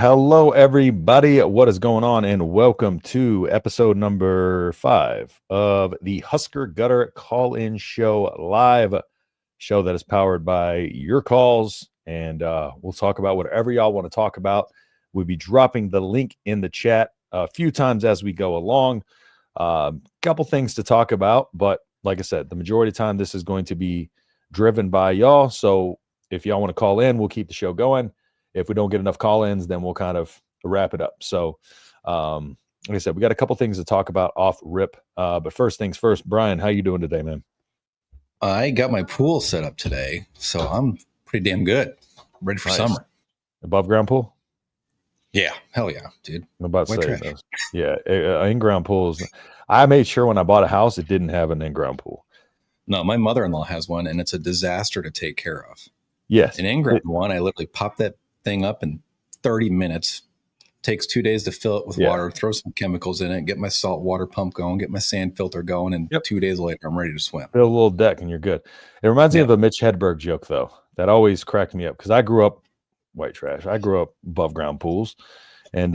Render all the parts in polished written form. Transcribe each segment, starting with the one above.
hello, everybody. What is going on? And welcome to episode number 5 of the Husker Gutter Call-In Show, live show that is powered by your calls. And we'll talk about whatever y'all want to talk about. We'll be dropping the link in the chat a few times as we go along. Couple things to talk about, but like I said, the majority of the time this is going to be driven by y'all. So if y'all want to call in, we'll keep the show going. If we don't get enough call-ins, then we'll kind of wrap it up. So, like I said, we got a couple things to talk about off rip. But first things first, Brian, how you doing today, man? I got my pool set up today, so I'm pretty damn good. Ready for summer. Above ground pool? Yeah, hell yeah, dude. I'm about to say those. Yeah, in-ground pools. I made sure when I bought a house, it didn't have an in-ground pool. No, my mother-in-law has one, and it's a disaster to take care of. Yes. An in-ground one, I literally pop that thing up in 30 minutes. Takes 2 days to fill it with water, throw some chemicals in it, get my salt water pump going, get my sand filter going, and 2 days later, I'm ready to swim. Fill a little deck, and you're good. It reminds me of the Mitch Hedberg joke, though. That always cracked me up, because I grew up white trash. I grew up above ground pools, and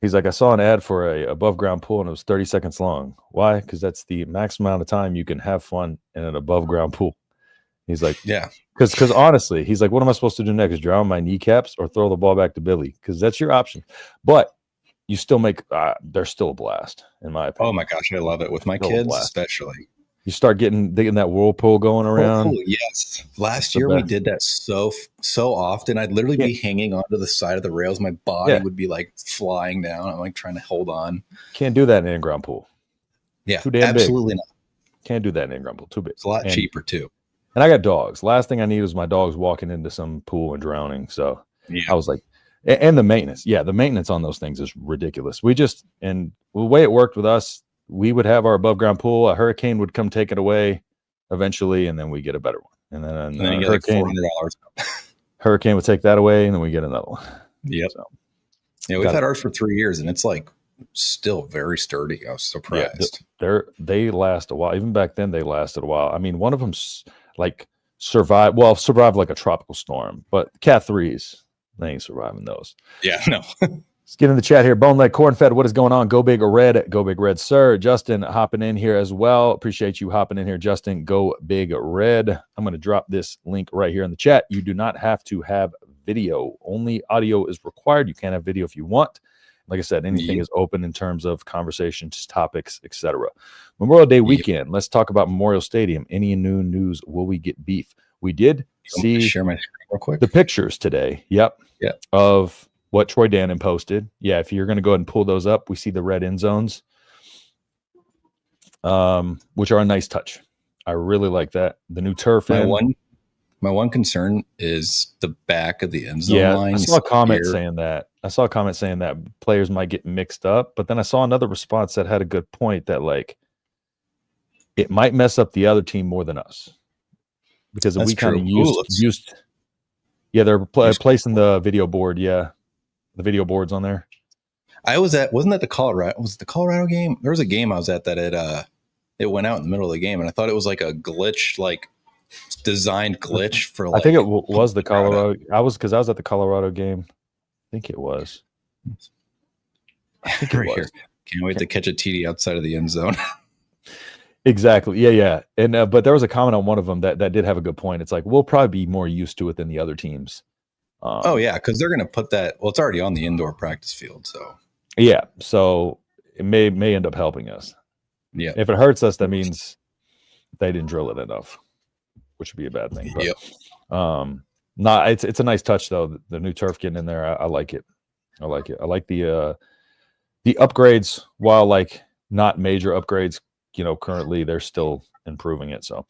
he's like, I saw an ad for a above ground pool, and it was 30 seconds long. Why? Because that's the maximum amount of time you can have fun in an above ground pool. He's like, yeah. Because honestly, he's like, what am I supposed to do next? Drown my kneecaps or throw the ball back to Billy? Because that's your option. But you still make they're still a blast, in my opinion. Oh my gosh, I love it with my kids, especially. You start getting that whirlpool going around. Yes, last year we did that so often. I'd literally be hanging onto the side of the rails. My body would be like flying down. I'm like trying to hold on. Can't do that in an in-ground pool. Yeah, too damn absolutely big. Not. Can't do that in an in-ground pool. Too big. It's a lot cheaper too. And I got dogs. Last thing I need is my dogs walking into some pool and drowning. So I was like, and the maintenance. Yeah, the maintenance on those things is ridiculous. And the way it worked with us, we would have our above ground pool. A hurricane would come take it away eventually, and then we get a better one. And then you get like $400. Hurricane would take that away, and then we get another one. Yep. So, yeah, we've had ours for 3 years, and it's like still very sturdy. I was surprised. Yeah, they last a while. Even back then, they lasted a while. I mean, one of them survived like a tropical storm, but Cat 3s, they ain't surviving those. Yeah, no. Let's get in the chat here. Bone Leg Corn Fed, what is going on? Go Big Red. Go Big Red, sir. Justin hopping in here as well. Appreciate you hopping in here, Justin. Go Big Red. I'm going to drop this link right here in the chat. You do not have to have video. Only audio is required. You can have video if you want. Like I said, anything is open in terms of conversations, topics, etc. Memorial Day weekend. Let's talk about Memorial Stadium. Any new news? Will we get beef? We did share my screen real quick. The pictures today. Yep. Of what Troy Dannon posted. Yeah, if you're going to go ahead and pull those up, we see the red end zones, which are a nice touch. I really like that. The new turf. My one concern is the back of the end zone line. I saw a comment saying that players might get mixed up, but then I saw another response that had a good point that like it might mess up the other team more than us because we kind of used. Yeah, they're placing the video board. Yeah, the video boards on there. Wasn't that the Colorado? Was it the Colorado game? There was a game I was at that it went out in the middle of the game, and I thought it was like a glitch, like designed glitch for. I think it was the Colorado. I was at the Colorado game. I think it was. Here. Can't wait to catch a TD outside of the end zone. Exactly. Yeah. And but there was a comment on one of them that did have a good point. It's like we'll probably be more used to it than the other teams. Because they're going to put that. Well, it's already on the indoor practice field, so yeah. So it may end up helping us. Yeah. If it hurts us, that means they didn't drill it enough, which would be a bad thing. But, it's a nice touch though. The new turf getting in there, I like it. I like the upgrades. While like not major upgrades, currently they're still improving it. So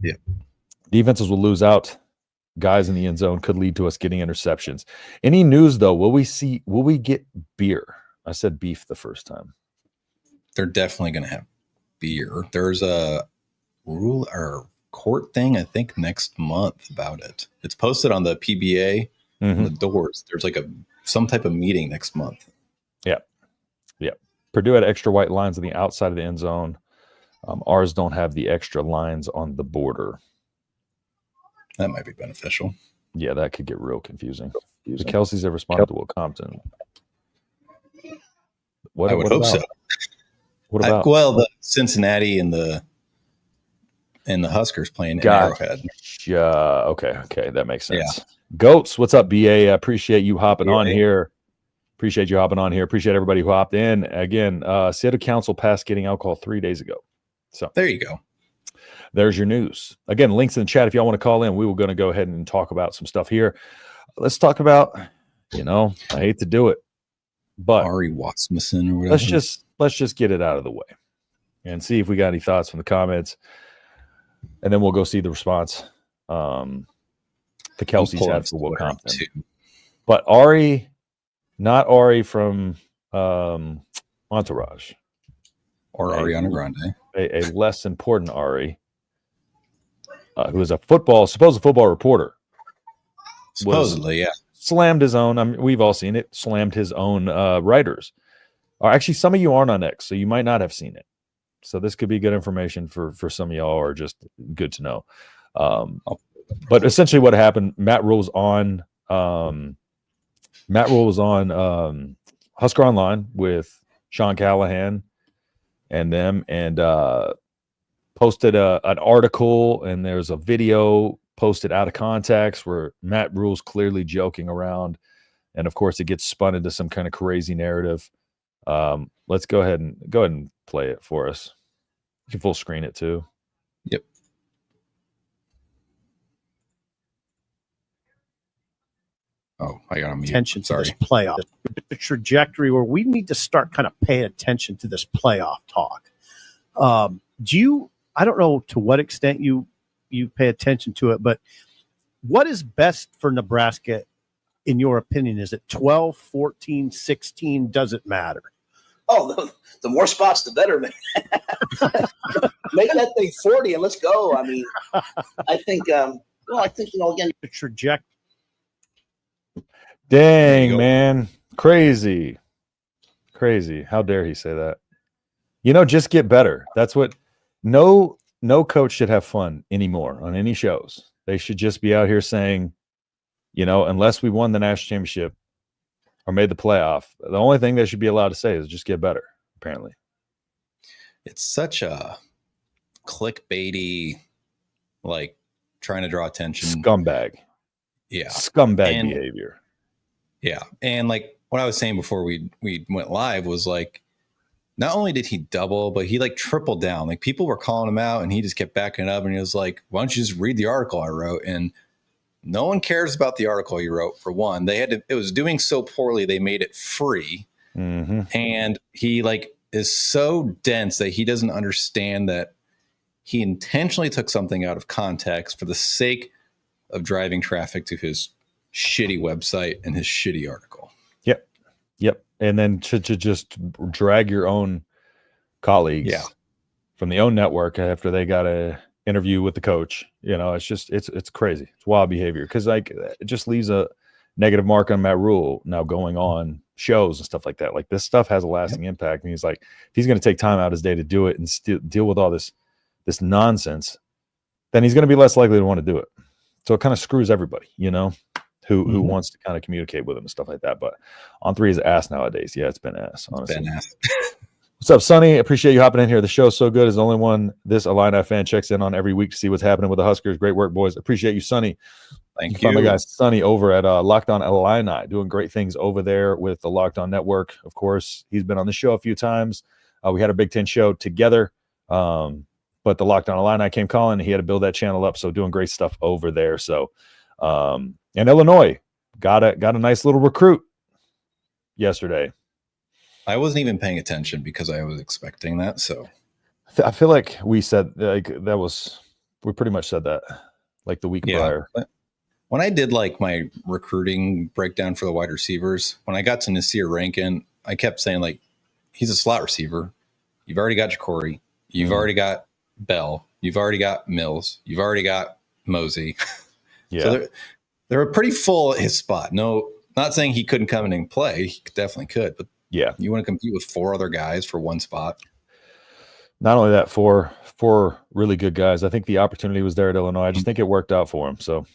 yeah, defenses will lose out. Guys in the end zone could lead to us getting interceptions. Any news though? Will we get beer? I said beef the first time. They're definitely going to have beer. There's a rule or court thing, I think, next month about it. It's posted on the PBA on the doors. There's like some type of meeting next month. Yeah. Purdue had extra white lines on the outside of the end zone. Ours don't have the extra lines on the border. That might be beneficial. Yeah, that could get real confusing. The Kelseys have responded to Will Compton. I would hope so. What about? The Cincinnati and the Huskers playing in Arrowhead. Okay, that makes sense. Yeah. Goats, what's up, BA? I appreciate you hopping on here. Appreciate everybody who hopped in. Again, City Council passed getting alcohol 3 days ago. So there you go. There's your news. Again, links in the chat if y'all want to call in. We were going to go ahead and talk about some stuff here. Let's talk about, I hate to do it, but Ari Wasmussen or whatever. Let's just get it out of the way and see if we got any thoughts from the comments, and then we'll go see the response. The Kelseys had for Will Compton, but Ari, not Ari from Entourage or Ariana Grande, a less important Ari. Who is a supposed football reporter. Supposedly, slammed his own. I mean, we've all seen it. Slammed his own writers. Or actually, some of you aren't on X, so you might not have seen it. So this could be good information for some of y'all, or just good to know. But essentially, what happened? Matt Rule was on Husker Online with Sean Callahan and them, and posted an article, and there's a video posted out of context where Matt Rule's clearly joking around, and of course it gets spun into some kind of crazy narrative. Let's go ahead and play it for us. You can full screen it too. Yep. Oh, I got to mute. Attention to this playoff, the trajectory where we need to start kind of paying attention to this playoff talk. I don't know to what extent you pay attention to it, but what is best for Nebraska, in your opinion? Is it 12, 14, 16? Does it matter? Oh, the more spots, the better, man. Make that thing 40 and let's go. I mean, I think, again, the trajectory. Dang, man. Crazy. How dare he say that? Just get better. That's what no coach should have fun anymore on any shows. They should just be out here saying, unless we won the national championship or made the playoff, the only thing they should be allowed to say is just get better, apparently. It's such a clickbaity, like trying to draw attention. Scumbag. Yeah. Scumbag behavior. Yeah. And like what I was saying before we went live was like, not only did he double, but he like tripled down. Like people were calling him out and he just kept backing it up. And he was like, why don't you just read the article I wrote? And no one cares about the article you wrote. For one, it was doing so poorly, they made it free. Mm-hmm. And he like is so dense that he doesn't understand that he intentionally took something out of context for the sake of driving traffic to his shitty website and his shitty article. Yep. And then to just drag your own colleagues from the own network after they got a interview with the coach, it's crazy. It's wild behavior, because like it just leaves a negative mark on Matt Rule now going on shows and stuff like that. Like this stuff has a lasting impact, and he's like, if he's going to take time out of his day to do it and still deal with all this nonsense, then he's going to be less likely to want to do it. So it kind of screws everybody, who wants to kind of communicate with him and stuff like that. But On3 is ass nowadays. Yeah, it's been ass, honestly. It's been ass. What's up, Sonny? Appreciate you hopping in here. The show's so good. Is the only one this Illini fan checks in on every week to see what's happening with the Huskers. Great work, boys. Appreciate you, Sonny. Thank you. Find my guy Sonny over at Locked On Illini, doing great things over there with the Locked On Network. Of course, he's been on the show a few times. We had a Big Ten show together, but the Locked On Illini came calling. He had to build that channel up, so doing great stuff over there. So, and Illinois got a nice little recruit yesterday. I wasn't even paying attention because I was expecting that. So I feel like we said we pretty much said that like the week prior. But when I did like my recruiting breakdown for the wide receivers, when I got to Nasir Rankin, I kept saying like, he's a slot receiver. You've already got Jacory. You've already got Bell. You've already got Mills. You've already got Mosey. Yeah. So they're pretty full at his spot. No, not saying he couldn't come in and play. He definitely could, but yeah, you want to compete with four other guys for one spot. Not only that, four really good guys. I think the opportunity was there at Illinois. I just think it worked out for him. So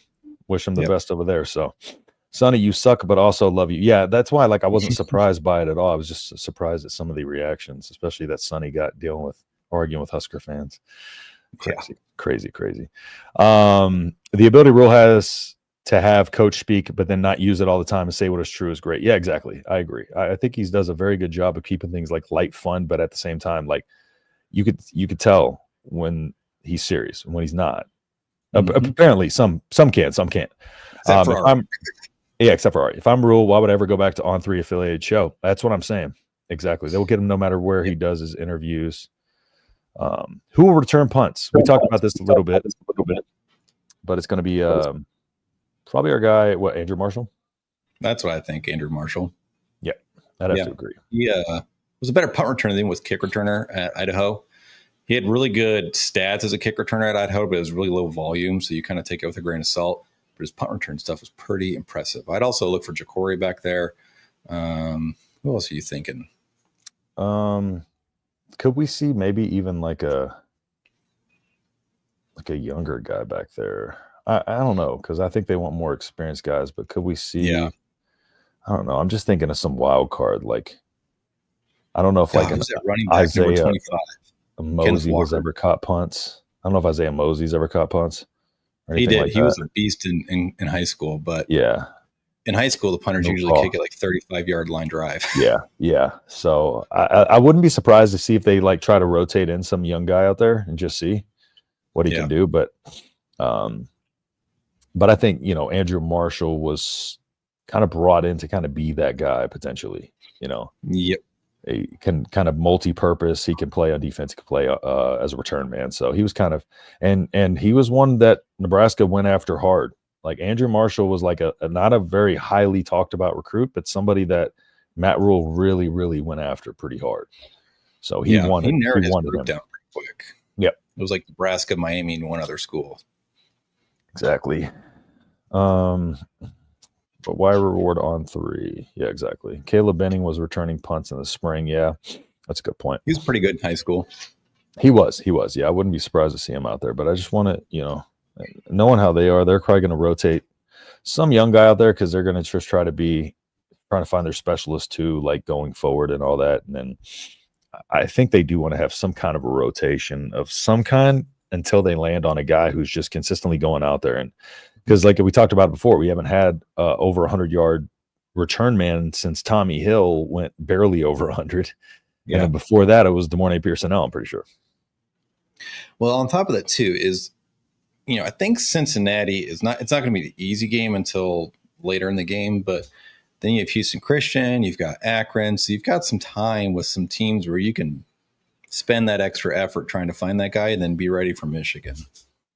wish him the best over there. So, Sonny, you suck, but also love you. Yeah, that's why I wasn't surprised by it at all. I was just surprised at some of the reactions, especially that Sonny got arguing with Husker fans. Crazy. The ability rule has to have coach speak, but then not use it all the time and say what is true is great. Yeah, exactly. I agree. I think he does a very good job of keeping things light fun, but at the same time, you could tell when he's serious and when he's not. Apparently, some can, some can't. Except for Ari. If I'm Rule, why would I ever go back to On3 affiliated show? That's what I'm saying. Exactly. They will get him no matter where he does his interviews. Who will return punts? We talked about this a little bit, but it's going to be probably our guy. What, Andrew Marshall? That's what I think. Andrew Marshall. Yeah, I'd have to agree. Yeah, was a better punt returner than he was kick returner at Idaho. He had really good stats as a kick returner at Idaho, but it was really low volume, so you kind of take it with a grain of salt. But his punt return stuff was pretty impressive. I'd also look for Jacory back there. Who else are you thinking? Could we see maybe even a younger guy back there? I don't know, because I think they want more experienced guys. But could we see? Yeah. I don't know. I'm just thinking of some wild card. I don't know if running back Isaiah 25. Mosey has ever caught punts. I don't know if Isaiah Mosey's ever caught punts. He did. He was a beast in high school, but in high school the punters usually kick it 35-yard line drive. Yeah. So I wouldn't be surprised to see if they try to rotate in some young guy out there and just see what he can do. But I think Andrew Marshall was kind of brought in to kind of be that guy potentially. Yep. He can kind of multi-purpose. He can play on defense. He can play as a return man. So he was kind of, and he was one that Nebraska went after hard. Andrew Marshall was not a very highly talked about recruit, but somebody that Matt Rule really, really went after pretty hard. So he wanted. He narrowed his group down pretty quick. Yep. It was Nebraska, Miami, and one other school. Exactly. But why reward on 3? Yeah, exactly. Caleb Benning was returning punts in the spring. Yeah, that's a good point. He was pretty good in high school. He was. Yeah, I wouldn't be surprised to see him out there. But I just want to, knowing how they are, they're probably going to rotate some young guy out there because they're going to just trying to find their specialist too, going forward and all that. And then I think they do want to have some kind of a rotation of some kind until they land on a guy who's just consistently going out there. And because we talked about before, we haven't had over 100-yard return man since Tommy Hill went barely over 100. Yeah. And then before that, it was DeMornay Pearson-El, I'm pretty sure. Well, on top of that too is, I think Cincinnati it's not going to be the easy game until later in the game, but then you have Houston Christian, you've got Akron, so you've got some time with some teams where you can spend that extra effort trying to find that guy and then be ready for Michigan.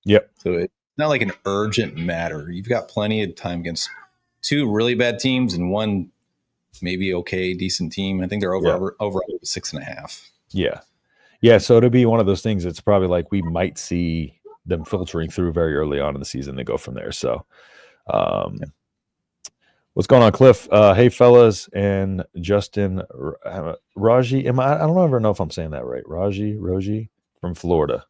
Yep. So it's not an urgent matter. You've got plenty of time against 2 really bad teams and 1 maybe decent team. I think they're over 6.5. Yeah. Yeah. So to be one of those things, it's probably we might see them filtering through very early on in the season to go from there. So what's going on, Cliff? Hey, fellas, and Justin Raji. I don't ever know if I'm saying that right. Raji from Florida.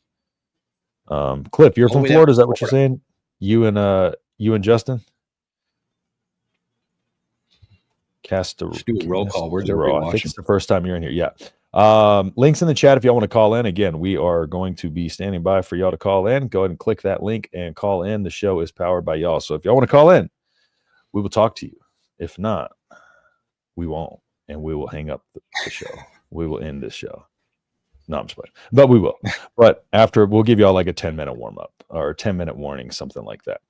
Cliff, you're from Florida. Is that what you're saying? You and Justin? Cast a roll call. Where's I think it's the first time you're in here. Yeah. Links in the chat if y'all want to call in. Again, we are going to be standing by for y'all to call in. Go ahead and click that link and call in. The show is powered by y'all. So if y'all want to call in, we will talk to you. If not, we won't. And we will hang up the show. We will end this show. No, I'm just playing. But we will. But after, we'll give y'all a 10-minute warm-up or a 10-minute warning, something like that.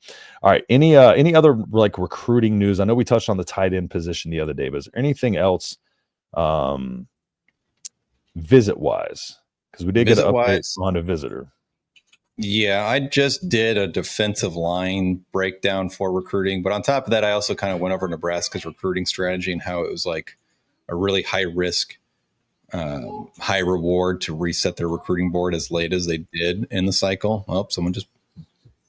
All right. Any other recruiting news? I know we touched on the tight end position the other day, but is there anything else visit-wise? Because we did get an update on a visitor. Yeah, I just did a defensive line breakdown for recruiting. But on top of that, I also kind of went over Nebraska's recruiting strategy and how it was a really high-risk, high reward to reset their recruiting board as late as they did in the cycle. Oh, someone just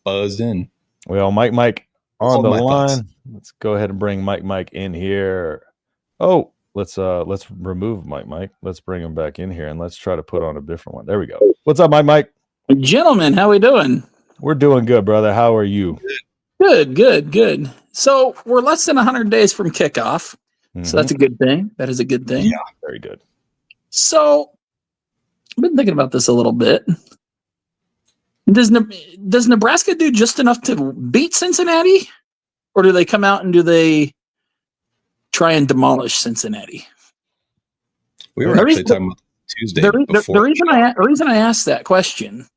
buzzed in. Well, Mike on the line. Let's go ahead and bring Mike in here. Oh, let's remove Mike. Let's bring him back in here and let's try to put on a different one. There we go. What's up, Mike? Gentlemen, how we doing? We're doing good, brother. How are you? Good. So we're less than 100 days from kickoff. So that's a good thing. That is a good thing. Yeah, very good. So I've been thinking about this a little bit. Does Nebraska do just enough to beat Cincinnati? Or do they come out and do they try and demolish Cincinnati? We were actually talking about Tuesday before. The reason I asked that question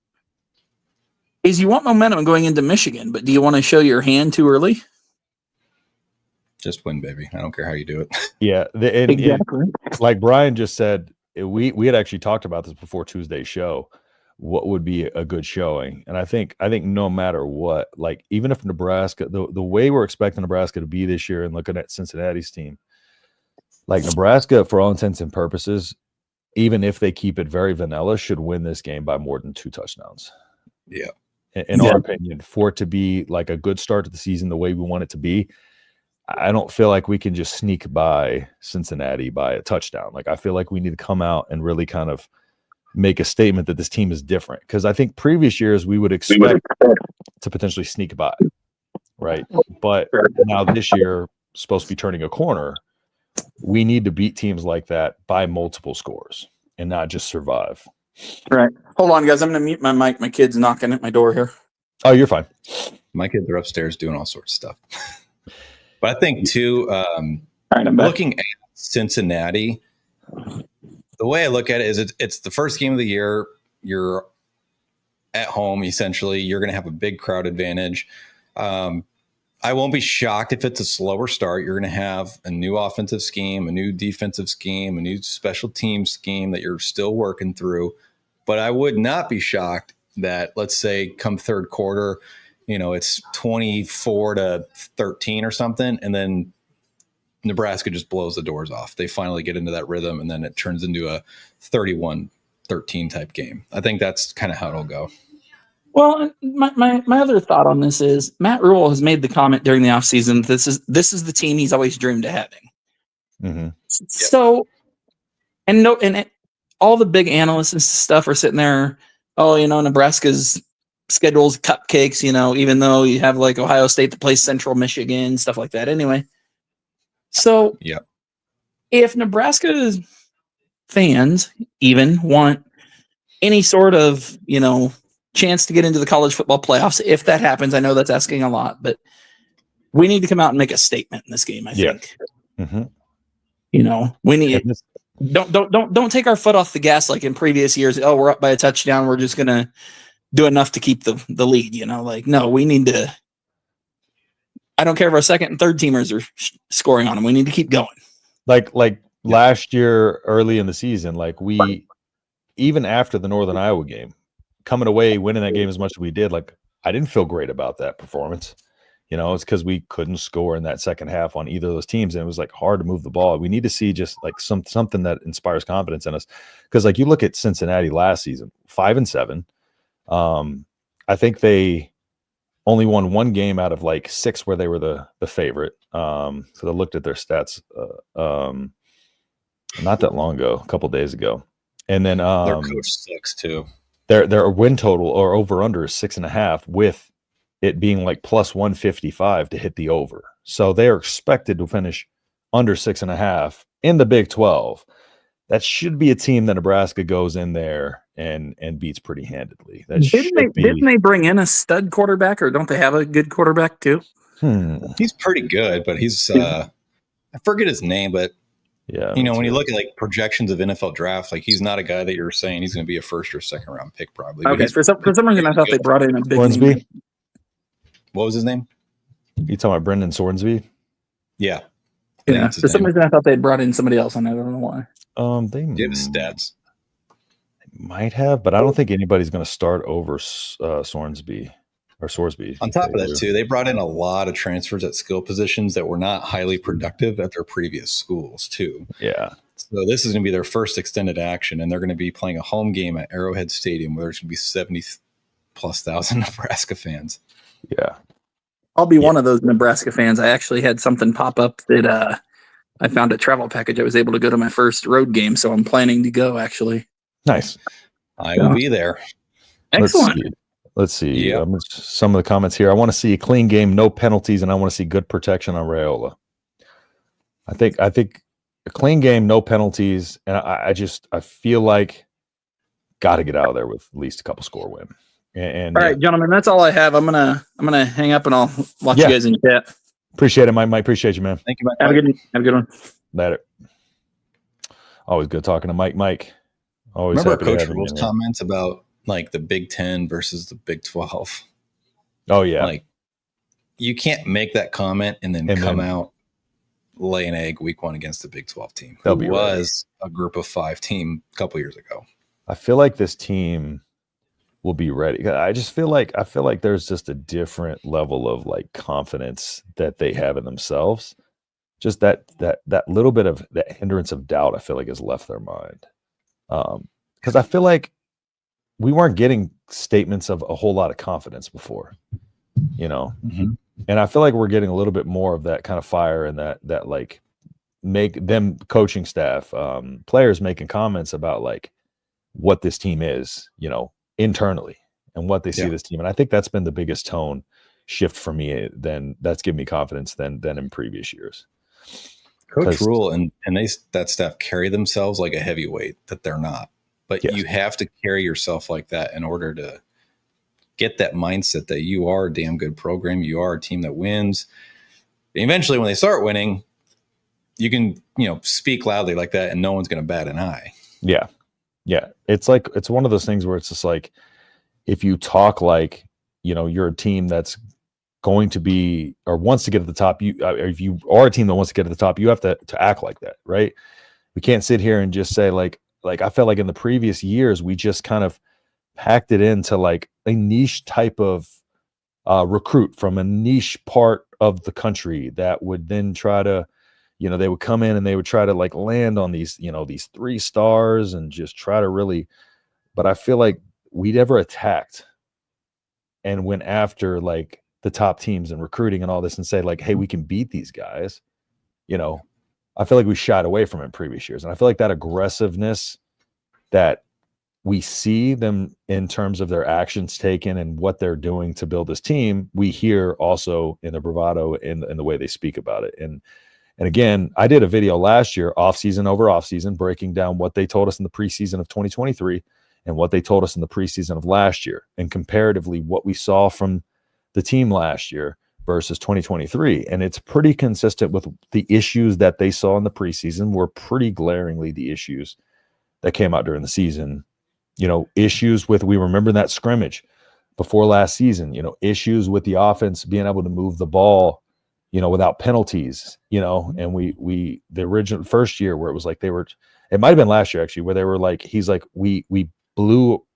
is you want momentum going into Michigan, but do you want to show your hand too early? Just win, baby. I don't care how you do it. Yeah, exactly. Like Brian just said, we had actually talked about this before Tuesday's show. What would be a good showing? And I think no matter what, like even if Nebraska, the way we're expecting Nebraska to be this year, and looking at Cincinnati's team, like Nebraska, for all intents and purposes, even if they keep it very vanilla, should win this game by more than 2 touchdowns. Yeah. In our opinion, for it to be like a good start to the season the way we want it to be, I don't feel like we can just sneak by Cincinnati by a touchdown. Like I feel like we need to come out and really kind of make a statement that this team is different. Because I think previous years we would expect to potentially sneak by, right? But now this year, supposed to be turning a corner. We need to beat teams like that by multiple scores and not just survive. Right. Hold on, guys. I'm going to mute my mic. My kid's knocking at my door here. Oh, you're fine. My kids are upstairs doing all sorts of stuff. But I think, too, right, looking at Cincinnati, the way I look at it is it's the first game of the year. You're at home, essentially. You're going to have a big crowd advantage. I won't be shocked if it's a slower start. You're going to have a new offensive scheme, a new defensive scheme, a new special team scheme that you're still working through. But I would not be shocked that, let's say, come third quarter, it's 24-13 or something, and then Nebraska just blows the doors off. They finally get into that rhythm, and then it turns into a 31-13 type game. I think that's kind of how it'll go. Well, my other thought on this is Matt Rule has made the comment during the offseason, this is the team he's always dreamed of having. Mm-hmm. So, all the big analysts and stuff are sitting there, Nebraska's schedule's cupcakes, even though you have like Ohio State that plays Central Michigan, stuff like that. Anyway, so if Nebraska's fans even want any sort of, chance to get into the college football playoffs, if that happens, I know that's asking a lot, but we need to come out and make a statement in this game. I think, we need don't take our foot off the gas like in previous years. Oh, we're up by a touchdown, we're just gonna do enough to keep the lead. No, we need to. I don't care if our second and third teamers are scoring on them. We need to keep going. Like last year, early in the season, like even after the Northern Iowa game, coming away winning that game as much as we did, like I didn't feel great about that performance. It's because we couldn't score in that second half on either of those teams, and it was like hard to move the ball. We need to see just like something that inspires confidence in us. Because like you look at Cincinnati last season, 5-7. I think they only won 1 game out of like 6 where they were the favorite. So I looked at their stats not that long ago, a couple days ago, and then their coach sucks too. Their win total or over under is 6.5, with it being like plus 155 to hit the over. So they are expected to finish under 6.5 in the Big 12. That should be a team that Nebraska goes in there and beats pretty handedly. Didn't they bring in a stud quarterback, or don't they have a good quarterback too? He's pretty good, but he's I forget his name, but yeah, when you look at like projections of NFL draft, like he's not a guy that you're saying he's going to be a first or second round pick probably. Okay, for some reason I thought they brought in a big Hornsby. name. What was his name? You talking about Brendan Sorensby? Yeah. Yeah. For some reason I thought they'd brought in somebody else, and I don't know why. They have his stats. Might have, but I don't think anybody's going to start over Sorsby. On top of that, too, they brought in a lot of transfers at skill positions that were not highly productive at their previous schools, too. Yeah. So this is going to be their first extended action, and they're going to be playing a home game at Arrowhead Stadium where there's going to be 70,000+ Nebraska fans. Yeah. I'll be one of those Nebraska fans. I actually had something pop up that I found a travel package. I was able to go to my first road game, so I'm planning to go, actually. Nice. I will be there. Excellent. Let's see. Yeah. Some of the comments here. I want to see a clean game, no penalties, and I want to see good protection on Raiola. I think a clean game, no penalties, and I feel like got to get out of there with at least a couple score win. And all right, gentlemen, that's all I have. I'm gonna hang up and I'll watch you guys in chat. Appreciate it, Mike. Appreciate you, man. Thank you, Mike. Have a good one. Later. Always good talking to Mike. Mike. Always remember happy to Coach have him Rule's in here. comments about like the Big 10 versus the Big 12. Oh yeah. Like you can't make that comment and then come out lay an egg week 1 against the Big 12 team. Who was a group of 5 team a couple years ago. I feel like this team will be ready. I feel like there's just a different level of like confidence that they have in themselves. Just that little bit of that hindrance of doubt, I feel like has left their mind. Because I feel like we weren't getting statements of a whole lot of confidence before, Mm-hmm. And I feel like we're getting a little bit more of that kind of fire and that like make them coaching staff, players making comments about like what this team is, internally and what they see this team. And I think that's been the biggest tone shift for me. That's given me confidence than in previous years. Coach Rule and that staff carry themselves like a heavyweight that they're not. But you have to carry yourself like that in order to get that mindset that you are a damn good program. You are a team that wins. Eventually, when they start winning, you can, speak loudly like that and no one's going to bat an eye. Yeah. Yeah. It's one of those things where it's just like, if you talk like, you're a team that's going to be, or wants to get at the top, if you are a team that wants to get at the top, you have to act like that. Right. We can't sit here and just say like I felt like in the previous years, we just kind of packed it into like a niche type of recruit from a niche part of the country that would then try to, they would come in and they would try to like land on these, these 3 stars and just try to really, but I feel like we never attacked and went after like the top teams and recruiting and all this and say like, hey, we can beat these guys. I feel like we shied away from it in previous years. And I feel like that aggressiveness that we see them in terms of their actions taken and what they're doing to build this team, we hear also in the bravado and the way they speak about it. And again, I did a video last year, off-season over off-season, breaking down what they told us in the preseason of 2023 and what they told us in the preseason of last year, and comparatively what we saw from the team last year versus 2023. And it's pretty consistent with the issues that they saw in the preseason were pretty glaringly the issues that came out during the season. Issues with, we remember that scrimmage before last season, issues with the offense being able to move the ball, without penalties, and we the original first year where it was like it might've been last year actually, where they were like, he's like, we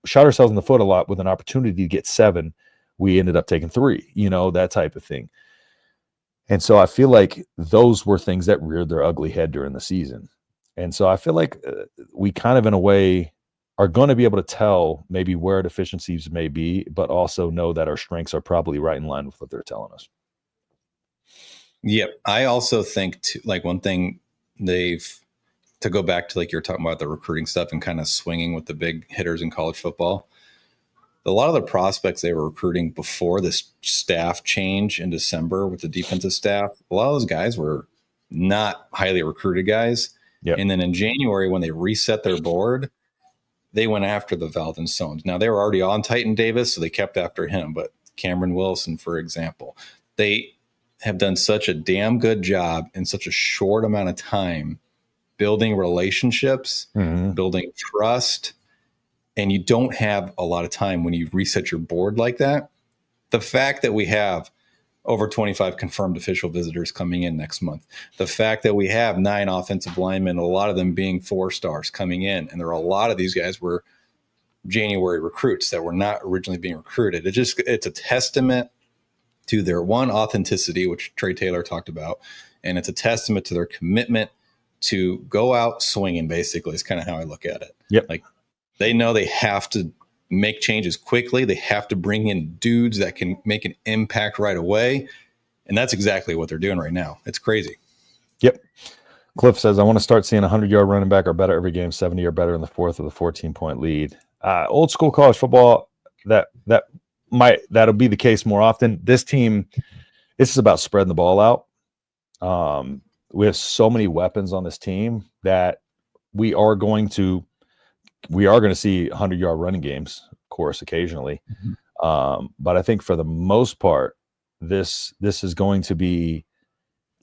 shot ourselves in the foot a lot with an opportunity to get 7. We ended up taking 3, that type of thing. And so I feel like those were things that reared their ugly head during the season. And so I feel like we kind of in a way are going to be able to tell maybe where deficiencies may be, but also know that our strengths are probably right in line with what they're telling us. Yep. I also think like one thing to go back to like you're talking about the recruiting stuff and kind of swinging with the big hitters in college football. A lot of the prospects they were recruiting before this staff change in December with the defensive staff, a lot of those guys were not highly recruited guys. Yep. And then in January, when they reset their board, they went after the Valdon Stones. Now, they were already on Titan Davis, so they kept after him. But Cameron Wilson, for example, they have done such a damn good job in such a short amount of time building relationships, building trust, and you don't have a lot of time when you reset your board like that. The fact that we have over 25 confirmed official visitors coming in next month, the fact that we have 9 offensive linemen, a lot of them being 4 stars coming in, and there are a lot of these guys were January recruits that were not originally being recruited. It's a testament to their authenticity, which Trey Taylor talked about, and it's a testament to their commitment to go out swinging, basically, is kind of how I look at it. Yep. Like, they know they have to make changes quickly. They have to bring in dudes that can make an impact right away. And that's exactly what they're doing right now. It's crazy. Yep. Cliff says, I want to start seeing 100-yard running back or better every game, 70 or better in the fourth of the 14-point lead. Old school college football, that that'll be the case more often. This team, this is about spreading the ball out. We have so many weapons on this team that we are going to see 100-yard running games, of course, occasionally. But I think for the most part, this is going to be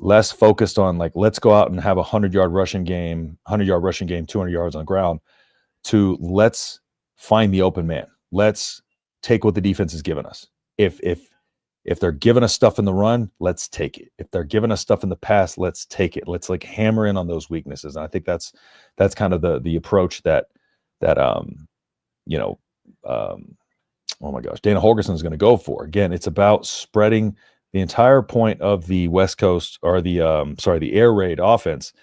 less focused on like, let's go out and have a 100-yard rushing game, 200 yards on the ground, to let's find the open man. Let's take what the defense has given us. If they're giving us stuff in the run, let's take it. If they're giving us stuff in the pass, let's take it. Let's like hammer in on those weaknesses. And I think that's kind of the approach that oh my gosh, Dana Holgorsen is going to go for. Again, it's about spreading. The entire point of the West Coast, or the air raid offense,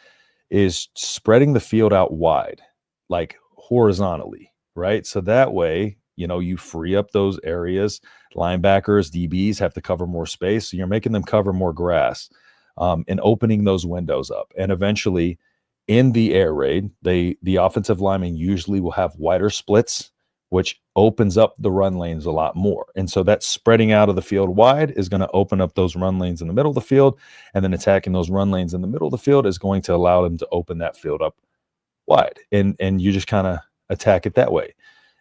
is spreading the field out wide, like horizontally, right? So that way, you free up those areas. Linebackers, DBs have to cover more space. So you're making them cover more grass, and opening those windows up. And eventually in the air raid, the offensive linemen usually will have wider splits, which opens up the run lanes a lot more. And so that spreading out of the field wide is going to open up those run lanes in the middle of the field, and then attacking those run lanes in the middle of the field is going to allow them to open that field up wide. And you just kind of attack it that way.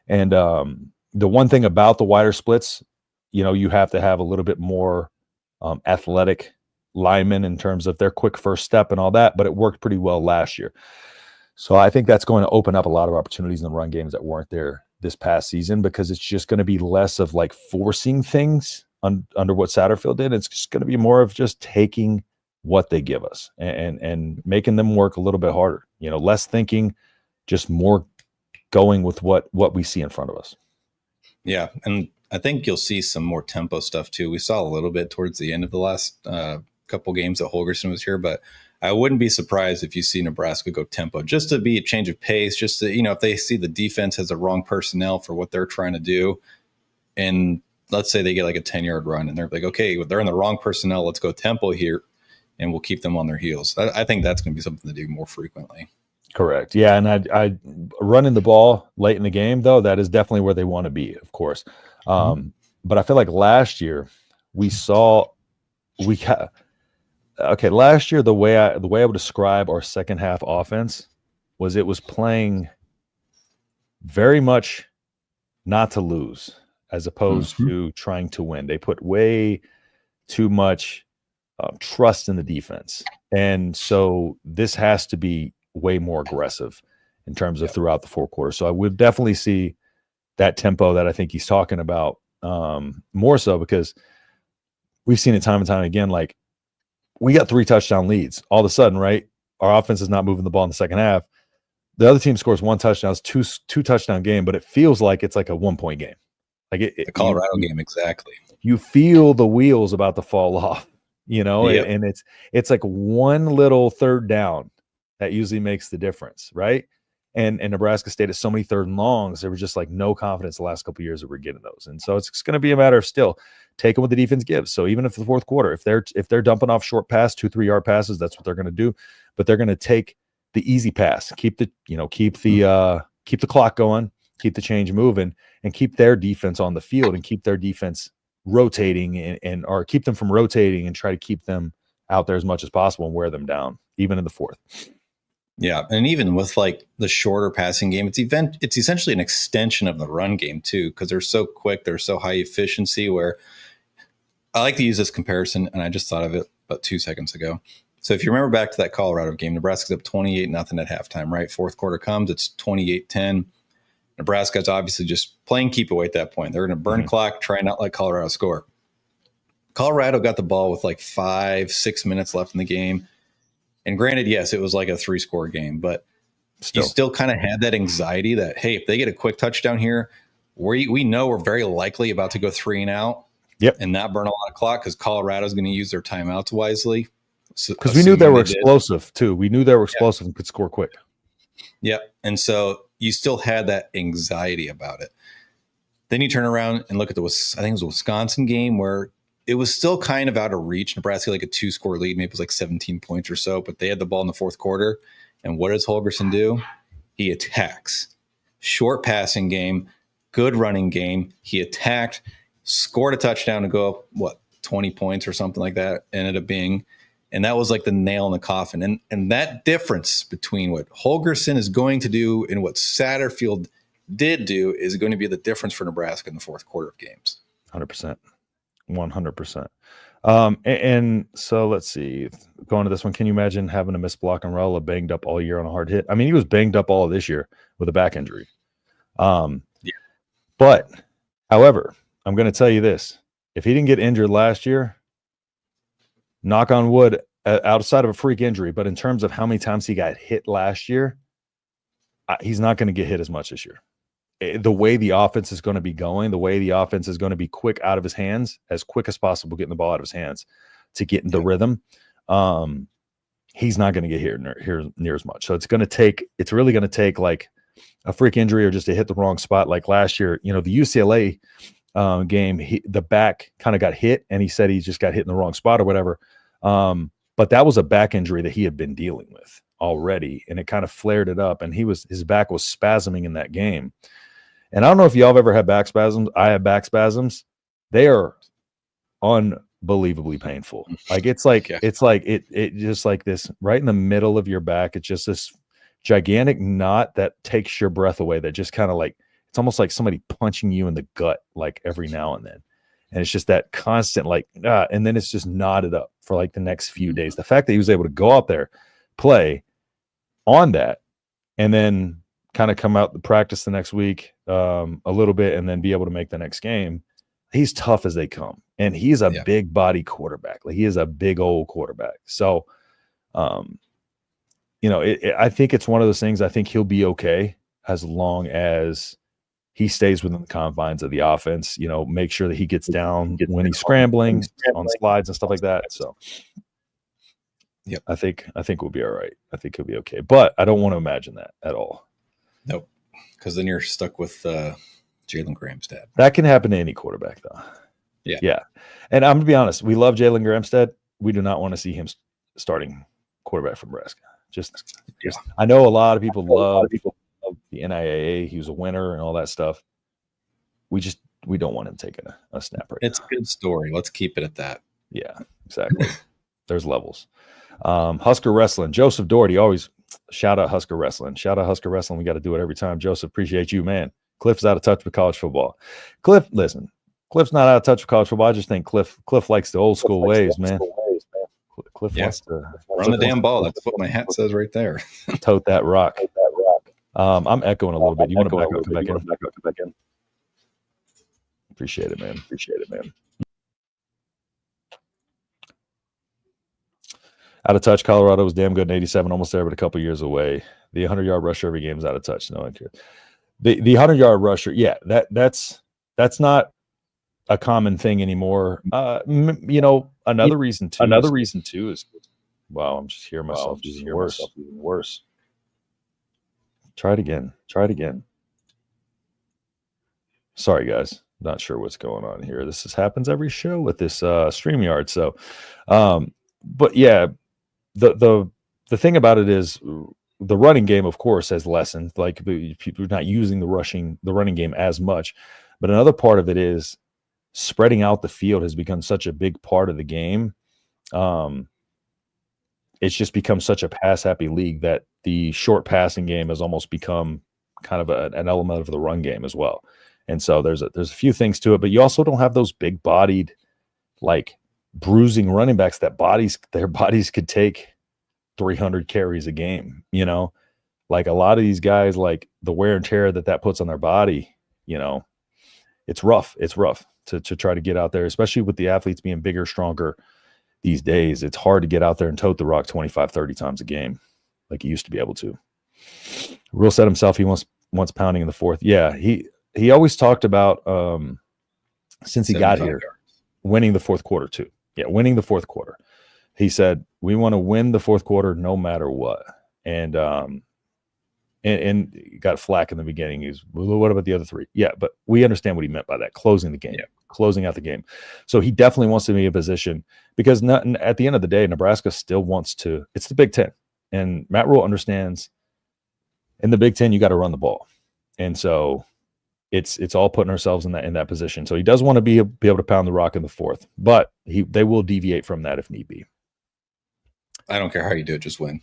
And the one thing about the wider splits, you have to have a little bit more athletic linemen in terms of their quick first step and all that, but it worked pretty well last year. So I think that's going to open up a lot of opportunities in the run games that weren't there this past season, because it's just going to be less of like forcing things under what Satterfield did. It's just going to be more of just taking what they give us and making them work a little bit harder, less thinking, just more going with what we see in front of us. Yeah. And I think you'll see some more tempo stuff too. We saw a little bit towards the end of the last couple games that Holgorsen was here, but I wouldn't be surprised if you see Nebraska go tempo, just to be a change of pace, just to, if they see the defense has the wrong personnel for what they're trying to do. And let's say they get like a 10-yard run and they're like, okay, they're in the wrong personnel. Let's go tempo here, and we'll keep them on their heels. I think that's going to be something to do more frequently. Correct. Yeah. And I running the ball late in the game, though, that is definitely where they want to be, of course. But I feel like last year last year, the way I would describe our second half offense was it was playing very much not to lose as opposed to trying to win. They put way too much trust in the defense. And so this has to be way more aggressive in terms of throughout the fourth quarter. So I would definitely see that tempo that I think he's talking about, more so because we've seen it time and time again. Like, we got 3 touchdown leads. All of a sudden, right, our offense is not moving the ball in the second half. The other team scores 1 touchdown. It's two touchdown game, but it feels like it's like a 1-point game. Like the Colorado game, exactly. You feel the wheels about to fall off, and it's like one little third down that usually makes the difference, right? And Nebraska State has so many third and longs. There was just like no confidence the last couple of years that we're getting those. And so it's going to be a matter of still taking what the defense gives. So even if the fourth quarter, if they're dumping off short pass, 2-3 yard passes, that's what they're going to do. But they're going to take the easy pass, keep the clock going, keep the change moving, and keep their defense on the field and keep their defense rotating or keep them from rotating and try to keep them out there as much as possible and wear them down, even in the fourth. Yeah, and even with like the shorter passing game, it's essentially an extension of the run game too, because they're so quick, they're so high efficiency. Where I like to use this comparison, and I just thought of it about 2 seconds ago. So if you remember back to that Colorado game, Nebraska's up 28-0 at halftime, right? Fourth quarter comes, it's 28-10. Nebraska's obviously just playing keep away at that point. They're going to burn clock, try and not let Colorado score. Colorado got the ball with like 5-6 minutes left in the game. And granted, yes, it was like a 3-score game, but you still kind of had that anxiety that, hey, if they get a quick touchdown here, we know we're very likely about to go 3 and out and not burn a lot of clock because Colorado's going to use their timeouts wisely. Because we knew they were explosive, too. We knew they were explosive and could score quick. Yeah, and so you still had that anxiety about it. Then you turn around and look at I think it was a Wisconsin game where it was still kind of out of reach. Nebraska like a 2-score lead, maybe it was like 17 points or so, but they had the ball in the fourth quarter. And what does Holgorsen do? He attacks. Short passing game, good running game. He attacked, scored a touchdown to go up, 20 points or something like that, ended up being. And that was like the nail in the coffin. And that difference between what Holgorsen is going to do and what Satterfield did do is going to be the difference for Nebraska in the fourth quarter of games. 100%. 100%. And so let's see. Going to this one, can you imagine having a missed block and Raul banged up all year on a hard hit? I mean, he was banged up all of this year with a back injury. But, however, I'm going to tell you this. If he didn't get injured last year, knock on wood, outside of a freak injury, but in terms of how many times he got hit last year, he's not going to get hit as much this year. The way the offense is going to be going, the way the offense is going to be quick out of his hands, as quick as possible, getting the ball out of his hands to get into rhythm, he's not going to get here near as much. So it's really going to take like a freak injury or just to hit the wrong spot. Like last year, the UCLA game, the back kind of got hit, and he said he just got hit in the wrong spot or whatever. But that was a back injury that he had been dealing with already, and it kind of flared it up, and his back was spasming in that game. And I don't know if y'all have ever had back spasms. I have back spasms. They are unbelievably painful. Like it's just like this right in the middle of your back. It's just this gigantic knot that takes your breath away. That just kind of like, it's almost like somebody punching you in the gut, like every now and then. And it's just that constant, like, and then it's just knotted up for like the next few days. The fact that he was able to go out there, play on that, and then kind of come out the practice the next week a little bit, and then be able to make the next game. He's tough as they come, and he's a big body quarterback. Like, he is a big old quarterback. So, I think it's one of those things. I think he'll be okay as long as he stays within the confines of the offense. Make sure that he gets down when he's scrambling on slides and stuff like that. So, I think we'll be all right. I think he'll be okay, but I don't want to imagine that at all. Nope, because then you're stuck with Jalen Gramstad. That can happen to any quarterback, though. Yeah. And I'm gonna be honest. We love Jalen Gramstad. We do not want to see him starting quarterback for Nebraska. Just I know a lot of people love the NIAA. He was a winner and all that stuff. We don't want him taking a snap right It's now. a good story. Let's keep it at that. Yeah, exactly. There's levels. Husker Wrestling. Joseph Doherty, always shout out Husker Wrestling. Shout out Husker Wrestling. We got to do it every time. Joseph, appreciate you, man. Cliff's out of touch with college football. Cliff's not out of touch with college football. I just think Cliff likes the old school ways, man. Cliff wants to run the damn ball. That's what my hat says right there. Tote that rock. I'm echoing a little bit. You want to back up in? Appreciate it, man. Out of touch. Colorado was damn good in 87, almost there, but a couple years away. The 100-yard rusher every game is out of touch. No one cares. The 100-yard rusher, that's not a common thing anymore. Another reason too is wow, I'm just hearing myself even worse. Try it again. Sorry, guys. Not sure what's going on here. This happens every show with this StreamYard. So, but yeah, the thing about it is the running game, of course, has lessened. Like, people are not using the running game as much. But another part of it is spreading out the field has become such a big part of the game. It's just become such a pass-happy league that the short passing game has almost become kind of an element of the run game as well. And so there's a few things to it, but you also don't have those big-bodied, like, bruising running backs that their bodies could take 300 carries a game. Like, a lot of these guys, like, the wear and tear that puts on their body, it's rough. It's rough to try to get out there, especially with the athletes being bigger, stronger these days. It's hard to get out there and tote the rock 25, 30 times a game like he used to be able to. Real said himself, he wants pounding in the fourth. Yeah, he always talked about since he got here, winning the fourth quarter too. Yeah, winning the fourth quarter. He said, we want to win the fourth quarter no matter what. And he got flack in the beginning. He's, well, what about the other three? Yeah, but we understand what he meant by that, closing the game, closing out the game. So he definitely wants to be in a position, because at the end of the day, Nebraska still wants to, it's the Big Ten. And Matt Rule understands in the Big Ten, you got to run the ball. And so it's all putting ourselves in that position. So he does want to be able to pound the rock in the fourth, but they will deviate from that if need be. I don't care how you do it, just win.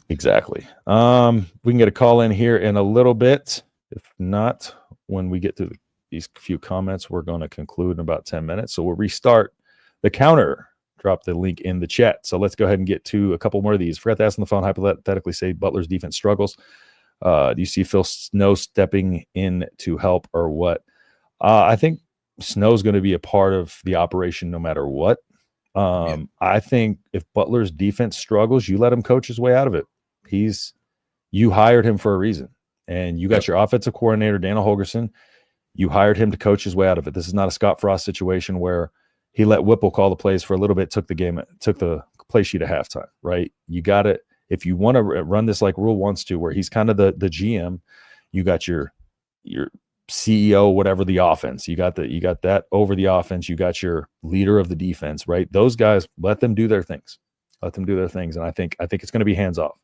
Exactly. We can get a call in here in a little bit. If not, when we get to these few comments, we're going to conclude in about 10 minutes. So we'll restart the counter. Drop the link in the chat. So let's go ahead and get to a couple more of these. Forgot to ask on the phone, hypothetically say Butler's defense struggles. Do you see Phil Snow stepping in to help or what? I think Snow's going to be a part of the operation no matter what. I think if Butler's defense struggles, you let him coach his way out of it. You hired him for a reason, and you got your offensive coordinator, Daniel Holgerson. You hired him to coach his way out of it. This is not a Scott Frost situation where he let Whipple call the plays for a little bit, took the play sheet at halftime, right? You got it. If you want to run this like Rule wants to, where he's kind of the GM, you got your CEO, whatever the offense. You got that over the offense. You got your leader of the defense, right? Those guys, let them do their things. And I think it's going to be hands off.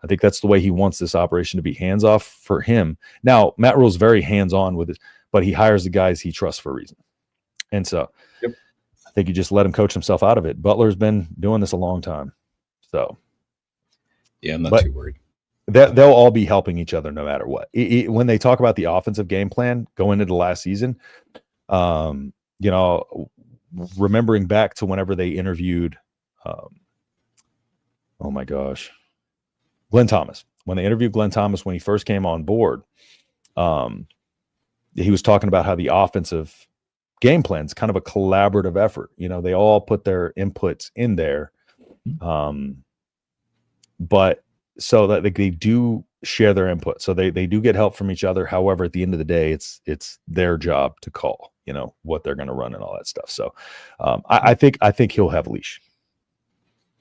I think that's the way he wants this operation to be, hands off for him. Now, Matt Rule's very hands on with it, but he hires the guys he trusts for a reason. And so I think you just let him coach himself out of it. Butler's been doing this a long time. So yeah, I'm not too worried. They'll all be helping each other no matter what. When they talk about the offensive game plan going into the last season, remembering back to whenever they interviewed, oh my gosh, Glenn Thomas. When they interviewed Glenn Thomas when he first came on board, he was talking about how the offensive game plan is kind of a collaborative effort. They all put their inputs in there, but so that they do share their input. So they do get help from each other. However, at the end of the day, it's their job to call, what they're going to run and all that stuff. So I think he'll have a leash.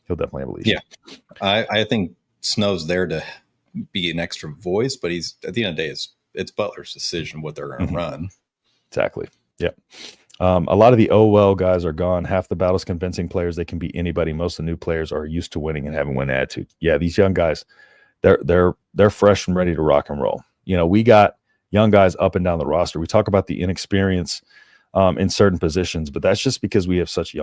He'll definitely have a leash. Yeah. I think Snow's there to be an extra voice, but he's at the end of the day, it's Butler's decision what they're going to run. Exactly. Yeah. A lot of the guys are gone. Half the battle's convincing players they can beat anybody. Most of the new players are used to winning and having win attitude. Yeah, these young guys, they're fresh and ready to rock and roll. We got young guys up and down the roster. We talk about the inexperience in certain positions, but that's just because we have such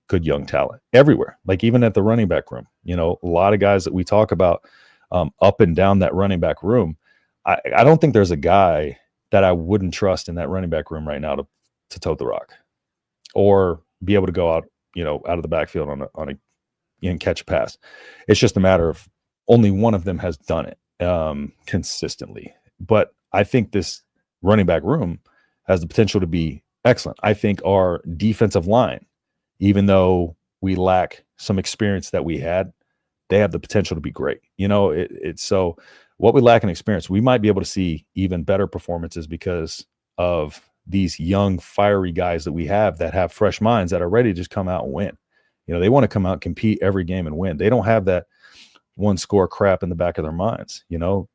good young talent everywhere. Like even at the running back room, a lot of guys that we talk about up and down that running back room. I don't think there's a guy that I wouldn't trust in that running back room right now to tote the rock or be able to go out, out of the backfield on a and catch a pass. It's just a matter of only one of them has done it consistently. But I think this running back room has the potential to be excellent. I think our defensive line, even though we lack some experience that we had, they have the potential to be great. It's so what we lack in experience, we might be able to see even better performances because of these young, fiery guys that we have that have fresh minds that are ready to just come out and win. They want to come out, compete every game and win. They don't have that one score crap in the back of their minds.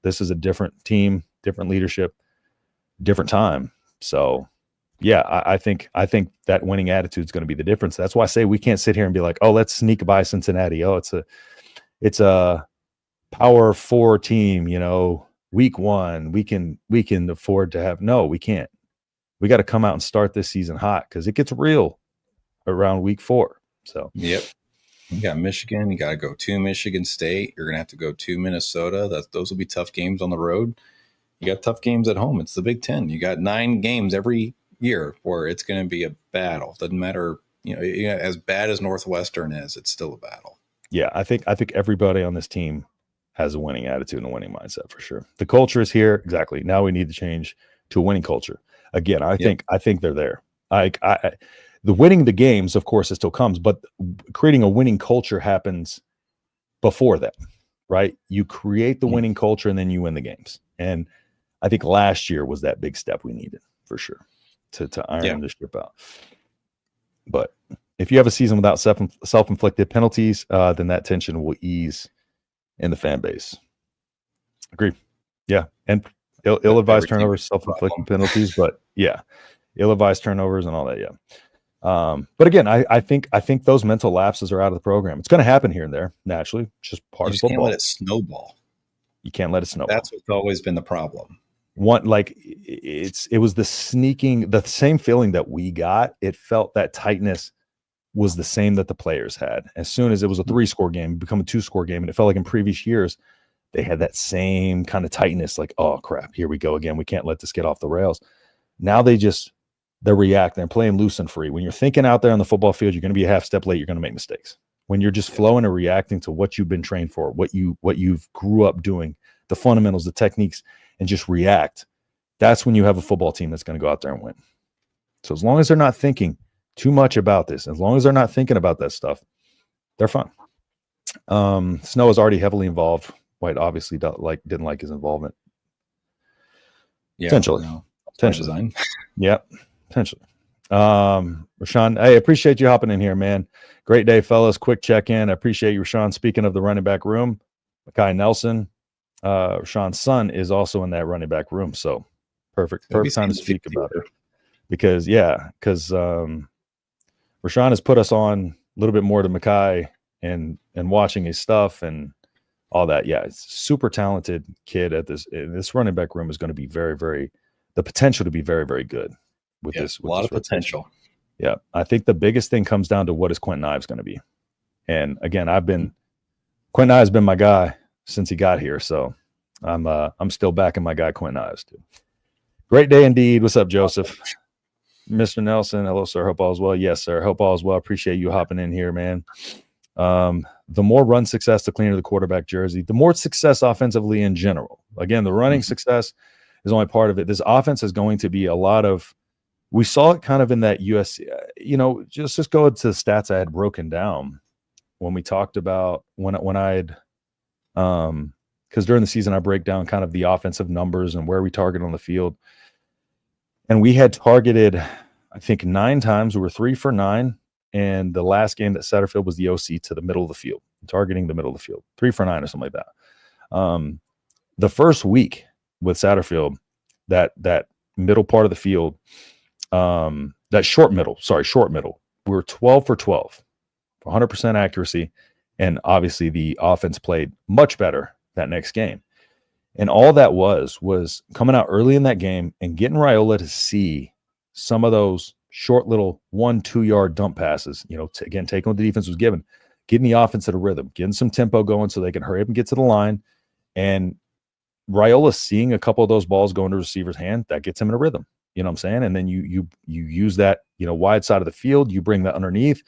This is a different team, different leadership, different time. So yeah, I think that winning attitude is going to be the difference. That's why I say we can't sit here and be like, oh, let's sneak by Cincinnati. Oh, it's a power 4 team, week 1, we can afford to have. No, we can't. We got to come out and start this season hot because it gets real around week 4. So, yep. You got Michigan. You got to go to Michigan State. You're going to have to go to Minnesota. Those will be tough games on the road. You got tough games at home. It's the Big Ten. You got 9 games every year where it's going to be a battle. Doesn't matter, as bad as Northwestern is, it's still a battle. Yeah, I think everybody on this team has a winning attitude and a winning mindset for sure. The culture is here. Exactly. Now we need to change to a winning culture. Again, I think they're there. The winning the games, of course, it still comes, but creating a winning culture happens before that, right? You create the winning culture and then you win the games. And I think last year was that big step we needed for sure to iron the ship out. But if you have a season without self-inflicted penalties, then that tension will ease in the fan base. Agree. Yeah. And ill-advised turnovers, self-inflicted penalties, but yeah, ill-advised turnovers and all that. Yeah. But again, I think those mental lapses are out of the program. It's going to happen here and there naturally. It's just part of football. You can't let it snowball. You can't let it snowball. That's what's always been the problem. it was the same feeling that we got. It felt that tightness was the same that the players had. As soon as it was a 3-score game, it become a 2-score game. And it felt like in previous years, they had that same kind of tightness, like, oh crap, here we go again. We can't let this get off the rails. Now they're reacting, they're playing loose and free. When you're thinking out there on the football field, you're going to be a half step late, you're going to make mistakes. When you're just flowing and reacting to what you've been trained for, what you've grew up doing, the fundamentals, the techniques, and just react, that's when you have a football team that's going to go out there and win. So as long as they're not thinking too much about this, as long as they're not thinking about that stuff, they're fine. Snow is already heavily involved. White obviously didn't like his involvement. Yeah, potentially. No, Potentially. Yeah, potentially. Rashawn, I appreciate you hopping in here, man. Great day, fellas. Quick check-in. I appreciate you, Rashawn. Speaking of the running back room, Mekhi Nelson, Rashawn's son, is also in that running back room. So perfect time to speak about it. Because Rashawn has put us on a little bit more to Mekhi and watching his stuff and all that. Yeah, it's a super talented kid at this running back room is going to be very, very, the potential to be very, very good with this. A lot of potential. Yeah. I think the biggest thing comes down to what is Quentin Ives going to be. And again, Quentin Ives been my guy since he got here. So I'm still backing my guy, Quentin Ives too. Great day indeed. What's up, Joseph? Mr. Nelson. Hello, sir. Hope all is well. Yes, sir. Hope all is well. Appreciate you hopping in here, man. The more run success, the cleaner the quarterback jersey, the more success offensively in general. Again, the running success is only part of it. This offense is going to be a lot of, we saw it kind of in that USC, just go to the stats I had broken down when we talked about when I had, because during the season I break down kind of the offensive numbers and where we target on the field. And we had targeted, I think 9 times. We were 3 for 9. And the last game that Satterfield was the OC to the middle of the field, targeting the middle of the field, 3 for 9 or something like that. The first week with Satterfield, that middle part of the field, that short middle, we were 12 for 12, 100% accuracy. And obviously the offense played much better that next game. And all that was coming out early in that game and getting Raiola to see some of those short little 1-2 yard dump passes, again, taking what the defense was given, getting the offense at a rhythm, getting some tempo going so they can hurry up and get to the line. And Raiola seeing a couple of those balls go into receiver's hand, that gets him in a rhythm. You know what I'm saying? And then you use that, wide side of the field, you bring that underneath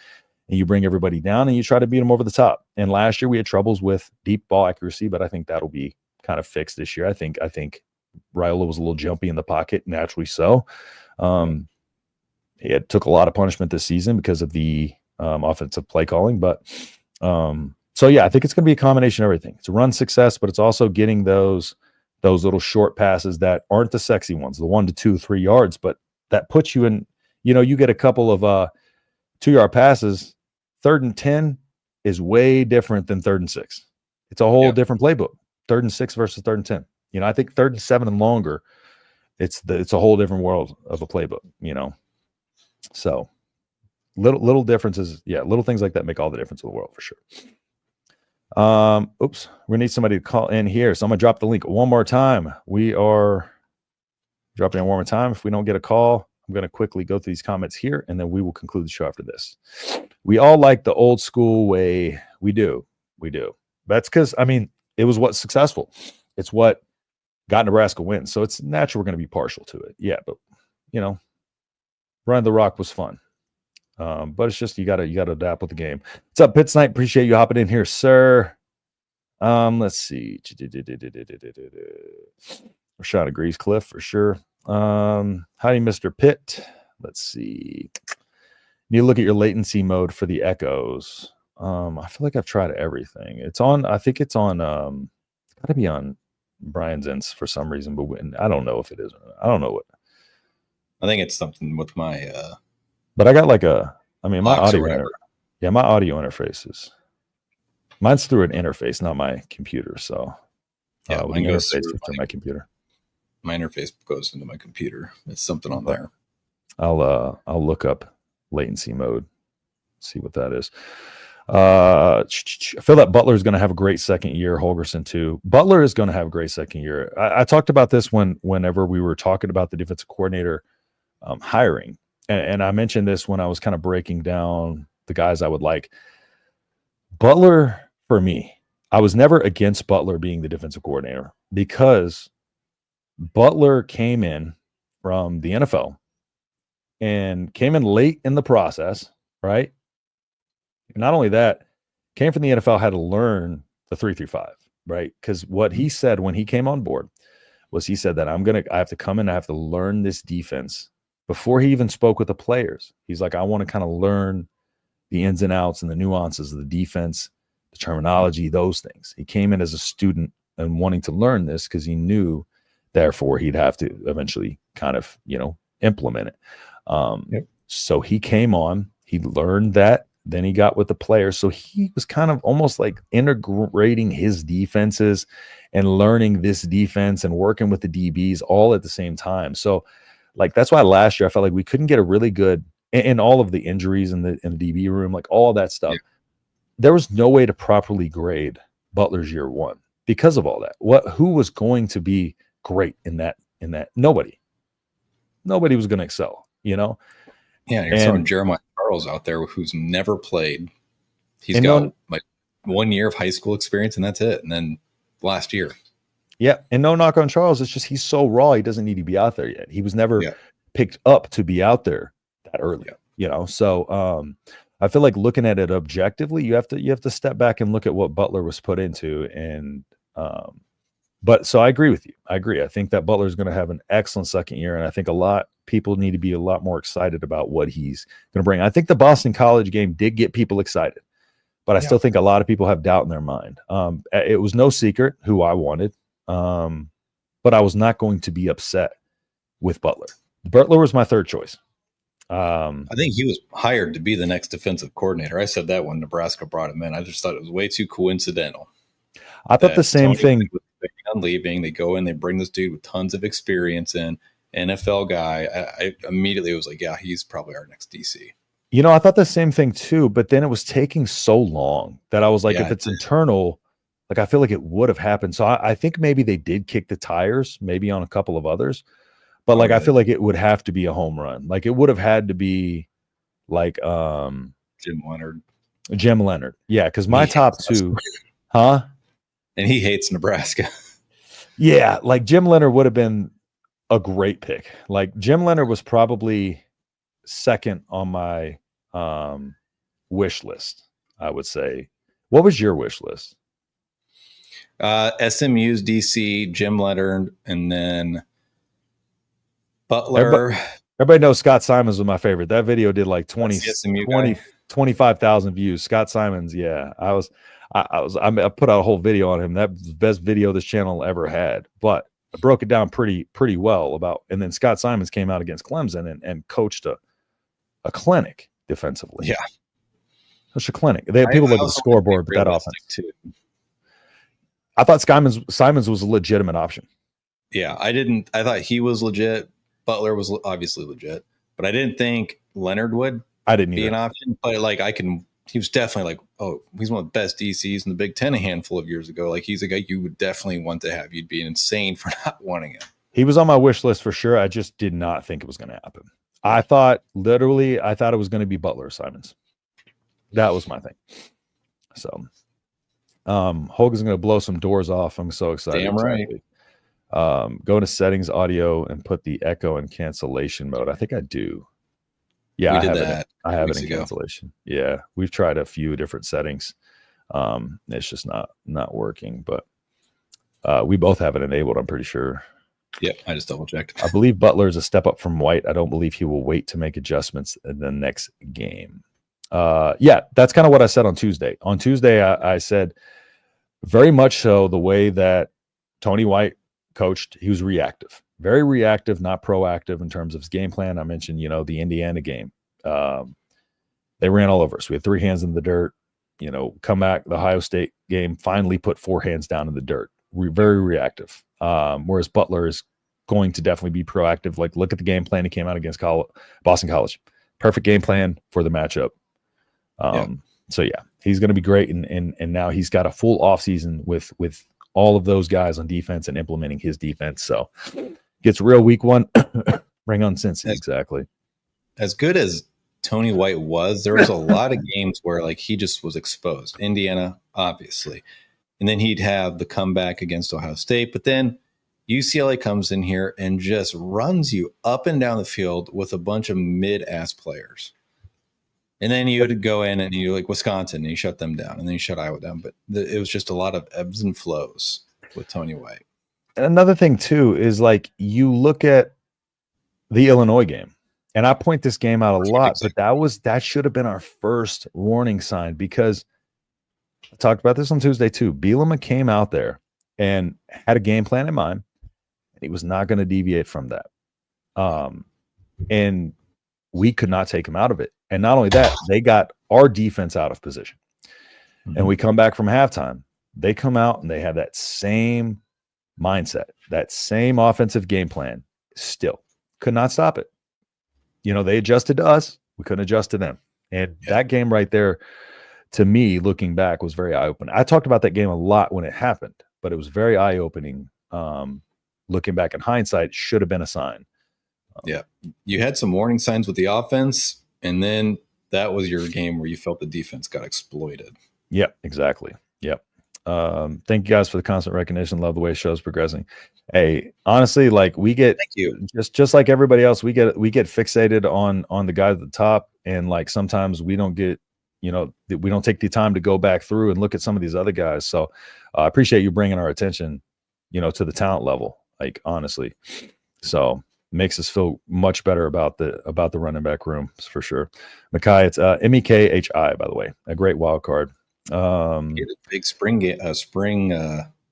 and you bring everybody down and you try to beat them over the top. And last year we had troubles with deep ball accuracy, but I think that'll be kind of fixed this year. I think Raiola was a little jumpy in the pocket, naturally so. He took a lot of punishment this season because of the offensive play calling. But so, yeah, I think it's going to be a combination of everything. It's a run success, but it's also getting those little short passes that aren't the sexy ones, the 1 to 2, 3 yards, but that puts you in, you get a couple of 2-yard passes. 3rd and 10 is way different than 3rd and 6. It's a whole different playbook. 3rd and 6 versus 3rd and 10. I think 3rd and 7 and longer, it's a whole different world of a playbook, So little differences, little things like that make all the difference in the world for sure. Oops, we need somebody to call in here. So I'm gonna drop the link one more time. We are dropping it one more time. If we don't get a call, I'm gonna quickly go through these comments here, and then we will conclude the show after this. We all like the old school way. We do. That's because it was what's successful. It's what got Nebraska wins. So it's natural we're going to be partial to it. Yeah, but running the rock was fun. But it's just you gotta adapt with the game. What's up, Pit Snipe? Appreciate you hopping in here, sir. Let's see. Rashad agrees, Cliff, for sure. Howdy, Mr. Pitt. Let's see. Need to look at your latency mode for the echoes. I feel like I've tried everything. It's on, I think it's on, it's got to be on Brian's ends for some reason, but I don't know if it is. I don't know what. I think it's something with my, but I got like my audio, my audio interfaces. Mine's through an interface, not my computer. So mine goes through my computer. My interface goes into my computer. It's something on there. I'll look up latency mode, see what that is. I feel that Butler is going to have a great second year. Holgorsen too. Butler is going to have a great second year. I talked about this whenever we were talking about the defensive coordinator hiring, and I mentioned this when I was kind of breaking down the guys I would like. Butler, for me, I was never against Butler being the defensive coordinator because Butler came in from the NFL and came in late in the process, right? Not only that, came from the NFL, had to learn the 3-3-5, right? Because what he said when he came on board was he said that I have to come in, I have to learn this defense before he even spoke with the players. He's like, I want to kind of learn the ins and outs and the nuances of the defense, the terminology, those things. He came in as a student and wanting to learn this because he knew, therefore, he'd have to eventually kind of, implement it. So he came on, he learned that. Then he got with the players. So he was kind of almost like integrating his defenses and learning this defense and working with the DBs all at the same time. So like, that's why last year I felt like we couldn't get a really good, and all of the injuries in the DB room, like all that stuff. Yeah. There was no way to properly grade Butler's year one because of all that. Who was going to be great in that? Nobody was going to excel, Yeah, you're throwing Jeremiah Charles out there who's never played. He's got like 1 year of high school experience and that's it. And then last year. Yeah. And no knock on Charles. It's just he's so raw. He doesn't need to be out there yet. He was never picked up to be out there that early. So I feel like looking at it objectively, you have to step back and look at what Butler was put into. And but so I agree with you. I agree. I think that Butler is going to have an excellent second year. And I think people need to be a lot more excited about what he's going to bring. I think the Boston College game did get people excited, but I still think a lot of people have doubt in their mind. It was no secret who I wanted, but I was not going to be upset with Butler. Butler was my third choice. I think he was hired to be the next defensive coordinator. I said that when Nebraska brought him in. I just thought it was way too coincidental. I thought the same thing. On leaving, they go in, they bring this dude with tons of experience in. NFL guy. I immediately was like, yeah, he's probably our next DC. I thought the same thing too, but then it was taking so long that I was like, if it's internal, like I feel like it would have happened. So I think maybe they did kick the tires, maybe on a couple of others, but I feel like it would have to be a home run. Like it would have had to be like Jim Leonard. Yeah, because my top two, huh? And he hates Nebraska. Yeah, like Jim Leonard would have been a great pick. Like Jim Leonard was probably second on my wish list, I would say. What was your wish list? SMU's DC, Jim Leonard, and then Butler. Everybody knows Scott Simons was my favorite. That video did like 25,000 views. Scott Simons, yeah. I put out a whole video on him. That was the best video this channel ever had. But I broke it down pretty well and then Scott Simons came out against Clemson and coached a clinic defensively. Yeah. Coached a clinic. They had people look at the scoreboard, but that offense too. I thought Simons was a legitimate option. Yeah, I thought he was legit. Butler was obviously legit, but I didn't think Leonard would be an option. But he was definitely he's one of the best DCs in the Big Ten a handful of years ago. Like he's a guy you would definitely want to have. You'd be insane for not wanting him. He was on my wish list for sure. I just did not think it was going to happen. I thought it was going to be Butler or Simons. That was my thing. So Hogan's going to blow some doors off. I'm so excited. Damn right. Go into settings, audio, and put the echo and cancellation mode. I think I do. Yeah, I have it in cancellation. Yeah, we've tried a few different settings. It's just not working, but we both have it enabled, I'm pretty sure. Yep, I just double checked. I believe Butler is a step up from White. I don't believe he will wait to make adjustments in the next game. Yeah, that's kind of what I said on Tuesday. On Tuesday, I said very much so the way that Tony White coached, he was reactive. Very reactive, not proactive in terms of his game plan. I mentioned, the Indiana game. They ran all over us. We had 3 hands in the dirt. Come back, the Ohio State game, finally put 4 hands down in the dirt. Very reactive. Whereas Butler is going to definitely be proactive. Like, look at the game plan he came out against Boston College. Perfect game plan for the matchup. So, yeah. he's going to be great. And now he's got a full offseason with all of those guys on defense and implementing his defense. So gets real week one. Bring on Cincy. Exactly. As good as Tony White was, there was a lot of games where like he just was exposed. Indiana, obviously. And then he'd have the comeback against Ohio State. But then UCLA comes in here and just runs you up and down the field with a bunch of mid-ass players. And then you would go in and you like Wisconsin and you shut them down and then you shut Iowa down. But it was just a lot of ebbs and flows with Tony White. And another thing too is like you look at the Illinois game, and I point this game out a lot, but that should have been our first warning sign, because I talked about this on Tuesday too. Bielema came out there and had a game plan in mind, and he was not going to deviate from that. And we could not take him out of it. And not only that, they got our defense out of position. Mm-hmm. And we come back from halftime. They come out and they have that same mindset, that same offensive game plan. Still could not stop it. You know, they adjusted to us. We couldn't adjust to them. And that game right there, to me, looking back, was very eye-opening. I talked about that game a lot when it happened, but it was very eye-opening. Looking back in hindsight, should have been a sign. You had some warning signs with the offense, and then that was your game where you felt the defense got exploited. Yep, exactly. Yep. Thank you guys for the constant recognition. Love the way the show's progressing. Hey, honestly, like we get, thank you. Just like everybody else, we get fixated on the guy at the top, and like sometimes we don't get, we don't take the time to go back through and look at some of these other guys. So I appreciate you bringing our attention, to the talent level. Like honestly, so makes us feel much better about the running back room for sure. Makai, it's MEKHI, by the way, a great wild card. He had a big spring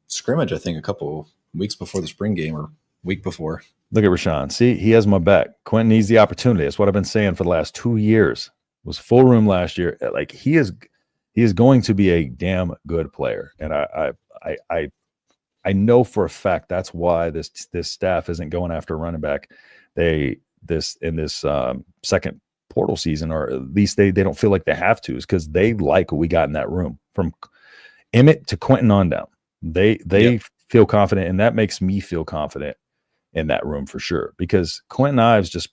scrimmage, I think, a couple weeks before the spring game or week before. Look at Rashawn. See, he has my back. Quentin needs the opportunity. That's what I've been saying for the last 2 years. It was full room last year. Like he is going to be a damn good player, and I know for a fact that's why this staff isn't going after a running back. This second portal season, or at least they don't feel like they have to, is because they like what we got in that room from Emmett to Quentin on down. They feel confident, and that makes me feel confident in that room for sure, because Quentin Ives just,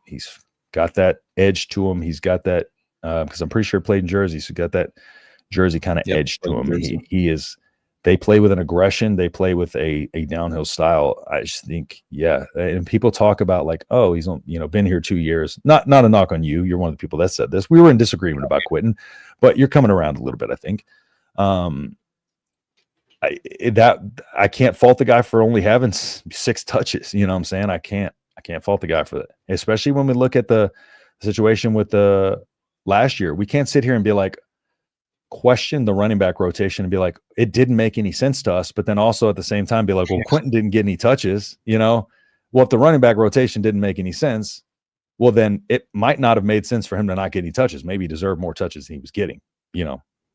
he's got that edge to him. He's got that because I'm pretty sure he played in Jersey, so he got that Jersey kind of edge to him. He is. They play with an aggression. They play with a downhill style. I just think, and people talk about like, oh, he's been here 2 years. Not a knock on you. You're one of the people that said this. We were in disagreement about Quentin, but you're coming around a little bit, I think. I can't fault the guy for only having 6 touches. You know what I'm saying? I can't fault the guy for that, especially when we look at the situation with the last year. We can't sit here and be like, question the running back rotation and be like, it didn't make any sense to us, but then also at the same time be like, well, Quentin didn't get any touches, well, if the running back rotation didn't make any sense, well, then it might not have made sense for him to not get any touches. Maybe he deserved more touches than he was getting,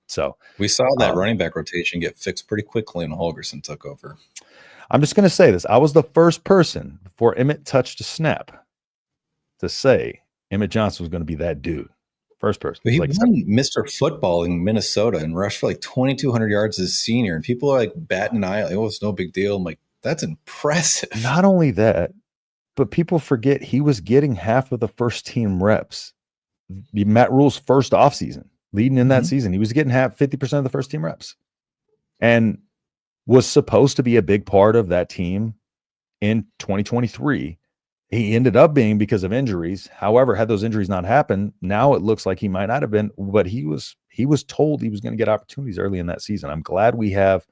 so we saw that running back rotation get fixed pretty quickly when Holgerson took over. I'm just going to say this. I was the first person before Emmett touched a snap to say Emmett Johnson was going to be that dude. First person. But he won Mr. Football in Minnesota and rushed for like 2,200 yards as senior. And people are like batting an eye. Like, oh, it's no big deal. I'm like, that's impressive. Not only that, but people forget he was getting half of the first team reps. Matt Rule's first offseason, leading in that season, he was getting 50% of the first team reps and was supposed to be a big part of that team in 2023. He ended up being because of injuries. However, had those injuries not happened, now it looks like he might not have been, but he was told he was going to get opportunities early in that season. I'm glad we have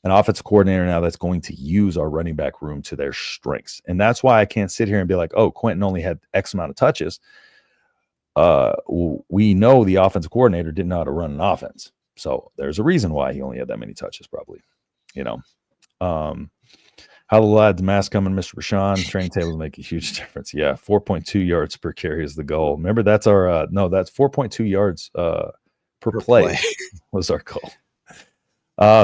an offensive coordinator now that's going to use our running back room to their strengths. And that's why I can't sit here and be like, oh, Quentin only had X amount of touches. We know the offensive coordinator didn't know how to run an offense. So there's a reason why he only had that many touches, probably, How the lads mask coming, Mr. Rashawn. Training tables make a huge difference. Yeah, 4.2 yards per carry is the goal. Remember, that's our that's 4.2 yards per play was our goal.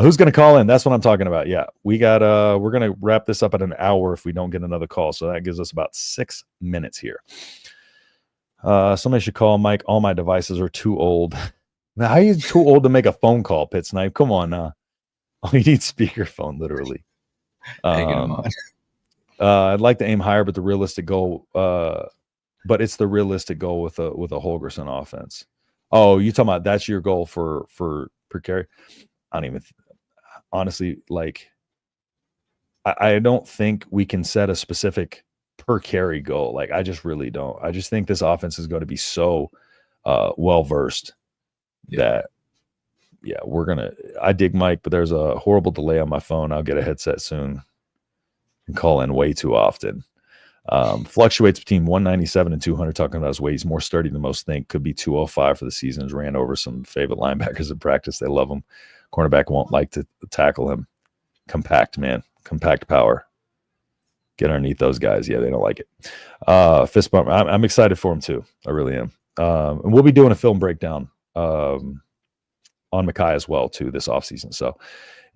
Who's going to call in? That's what I'm talking about. Yeah, we're going to wrap this up at an hour if we don't get another call. So that gives us about 6 minutes here. Somebody should call Mike. All my devices are too old. Now, how are you too old to make a phone call, Pit Snipe? Come on now. Oh, you need speakerphone, literally. Hanging him on. I'd like to aim higher, but the realistic goal, but it's the realistic goal with a Holgerson offense. Oh, you talking about that's your goal for per carry? I don't even honestly like. I don't think we can set a specific per carry goal. Like, I just really don't. I just think this offense is going to be so well versed that we're gonna. I dig Mike, but there's a horrible delay on my phone. I'll get a headset soon and call in way too often. Fluctuates between 197 and 200. Talking about his weight, he's more sturdy than most think. Could be 205 for the season. Has ran over some favorite linebackers in practice. They love him. Cornerback won't like to tackle him. Compact, man. Compact power. Get underneath those guys. Yeah, they don't like it. Fist bump. I'm excited for him too. I really am. And we'll be doing a film breakdown on Mekhi as well too this offseason. So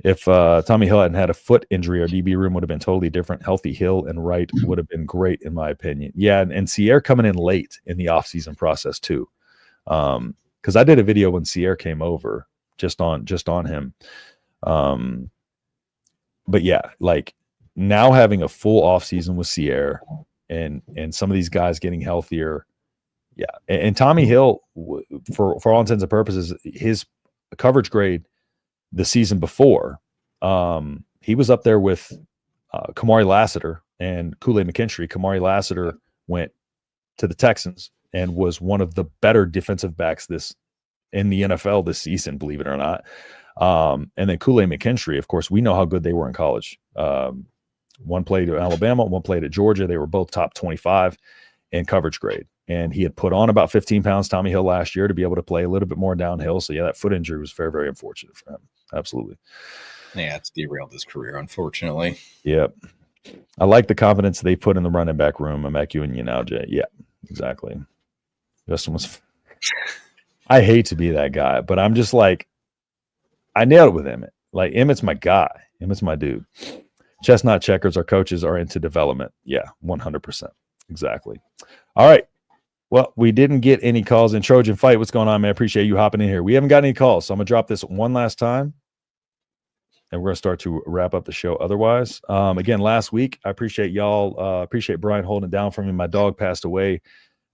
if Tommy Hill hadn't had a foot injury, our DB room would have been totally different. Healthy Hill and Wright would have been great in my opinion. Yeah, and Sierra coming in late in the offseason process too. Because I did a video when Sierra came over just on him. But yeah, like now having a full offseason with Sierra and some of these guys getting healthier. Yeah. And Tommy Hill, for all intents and purposes, his coverage grade the season before, he was up there with Kamari Lassiter and Kool-Aid McKinstry. Kamari Lassiter went to the Texans and was one of the better defensive backs in the NFL this season, believe it or not. And then Kool-Aid McKinstry, of course, we know how good they were in college. One played at Alabama, one played at Georgia. They were both top 25 in coverage grade. And he had put on about 15 pounds, Tommy Hill, last year to be able to play a little bit more downhill. So, yeah, that foot injury was very, very unfortunate for him. Absolutely. Yeah, it's derailed his career, unfortunately. Yeah. I like the confidence they put in the running back room. I'm at you and you now, Jay. Yeah, exactly. Justin was – I hate to be that guy, but I'm just like – I nailed it with Emmett. Like, Emmett's my guy. Emmett's my dude. Chestnut checkers, our coaches are into development. Yeah, 100%. Exactly. All right. Well, we didn't get any calls in Trojan Fight. What's going on, man? I appreciate you hopping in here. We haven't got any calls, so I'm going to drop this one last time, and we're going to start to wrap up the show otherwise. Again, last week, I appreciate y'all. Appreciate Brian holding it down for me. My dog passed away,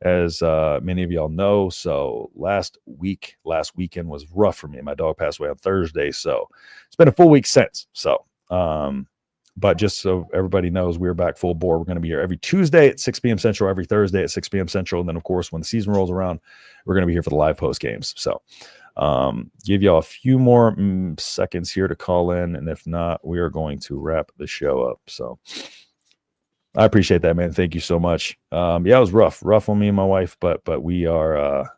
as many of y'all know. So last weekend was rough for me. My dog passed away on Thursday. So it's been a full week since. So, but just so everybody knows, we're back full bore. We're going to be here every Tuesday at 6 p.m. Central, every Thursday at 6 p.m. Central. And then, of course, when the season rolls around, we're going to be here for the live post games. So give y'all a few more seconds here to call in. And if not, we are going to wrap the show up. So I appreciate that, man. Thank you so much. Yeah, it was rough on me and my wife, but we are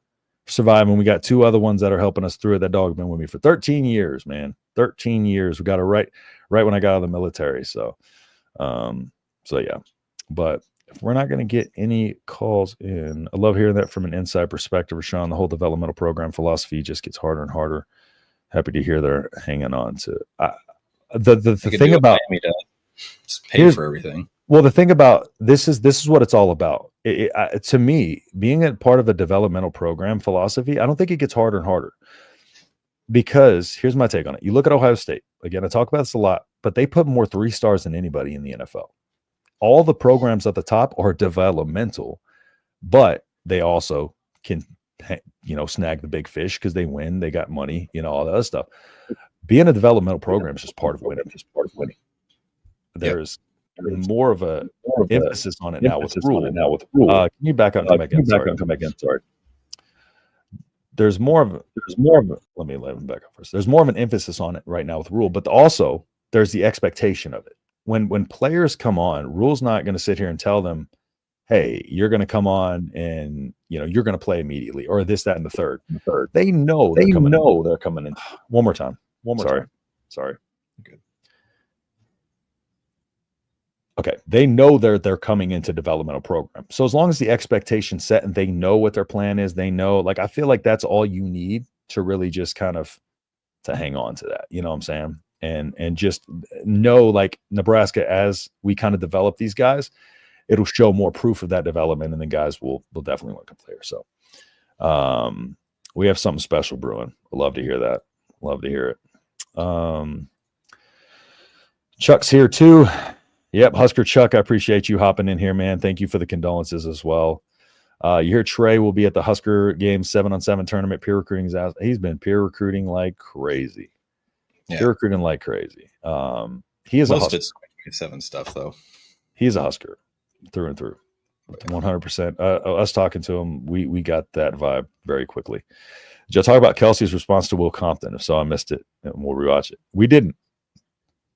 surviving. We got two other ones that are helping us through it. That dog has been with me for 13 years, man. 13 years. We got it right when I got out of the military. So yeah. But if we're not going to get any calls in, I love hearing that from an inside perspective, Rashawn. The whole developmental program philosophy just gets harder and harder. Happy to hear they're hanging on to the thing about me to just pay for everything. Well, the thing about this is what it's all about. To me, being a part of a developmental program philosophy, I don't think it gets harder and harder. Because here's my take on it. You look at Ohio State. Again, I talk about this a lot, but they put more 3 stars than anybody in the NFL. All the programs at the top are developmental, but they also can, snag the big fish because they win. They got money, all that other stuff. Being a developmental program is just part of winning. There's more of a emphasis on it now with rule. Can you back up and come back again? Sorry. There's more of let me let him back up first. There's more of an emphasis on it right now with rule, but also there's the expectation of it. When players come on, rule's not going to sit here and tell them, hey, you're going to come on and you're going to play immediately, or this, that, and the third. They know they're coming in. One more time. Sorry. Good. Okay, they know they're coming into developmental program. So as long as the expectation's set and they know what their plan is, they know, I feel like that's all you need to really just kind of to hang on to that. You know what I'm saying? And just know, Nebraska, as we kind of develop these guys, it'll show more proof of that development, and the guys will definitely want to come there. So We have something special brewing. I'd love to hear that. Love to hear it. Chuck's here too. Yep, Husker Chuck, I appreciate you hopping in here, man. Thank you for the condolences as well. You hear Trey will be at the Husker game 7-on-7 tournament. Peer recruiting is out. He's been peer recruiting like crazy. Yeah. Peer recruiting like crazy. He is Most a of Husker. it's 7 stuff though. He's a Husker through and through. 100%. Us talking to him, we got that vibe very quickly. Did you talk about Kelsey's response to Will Compton? If so, I missed it, and we'll rewatch it. We didn't,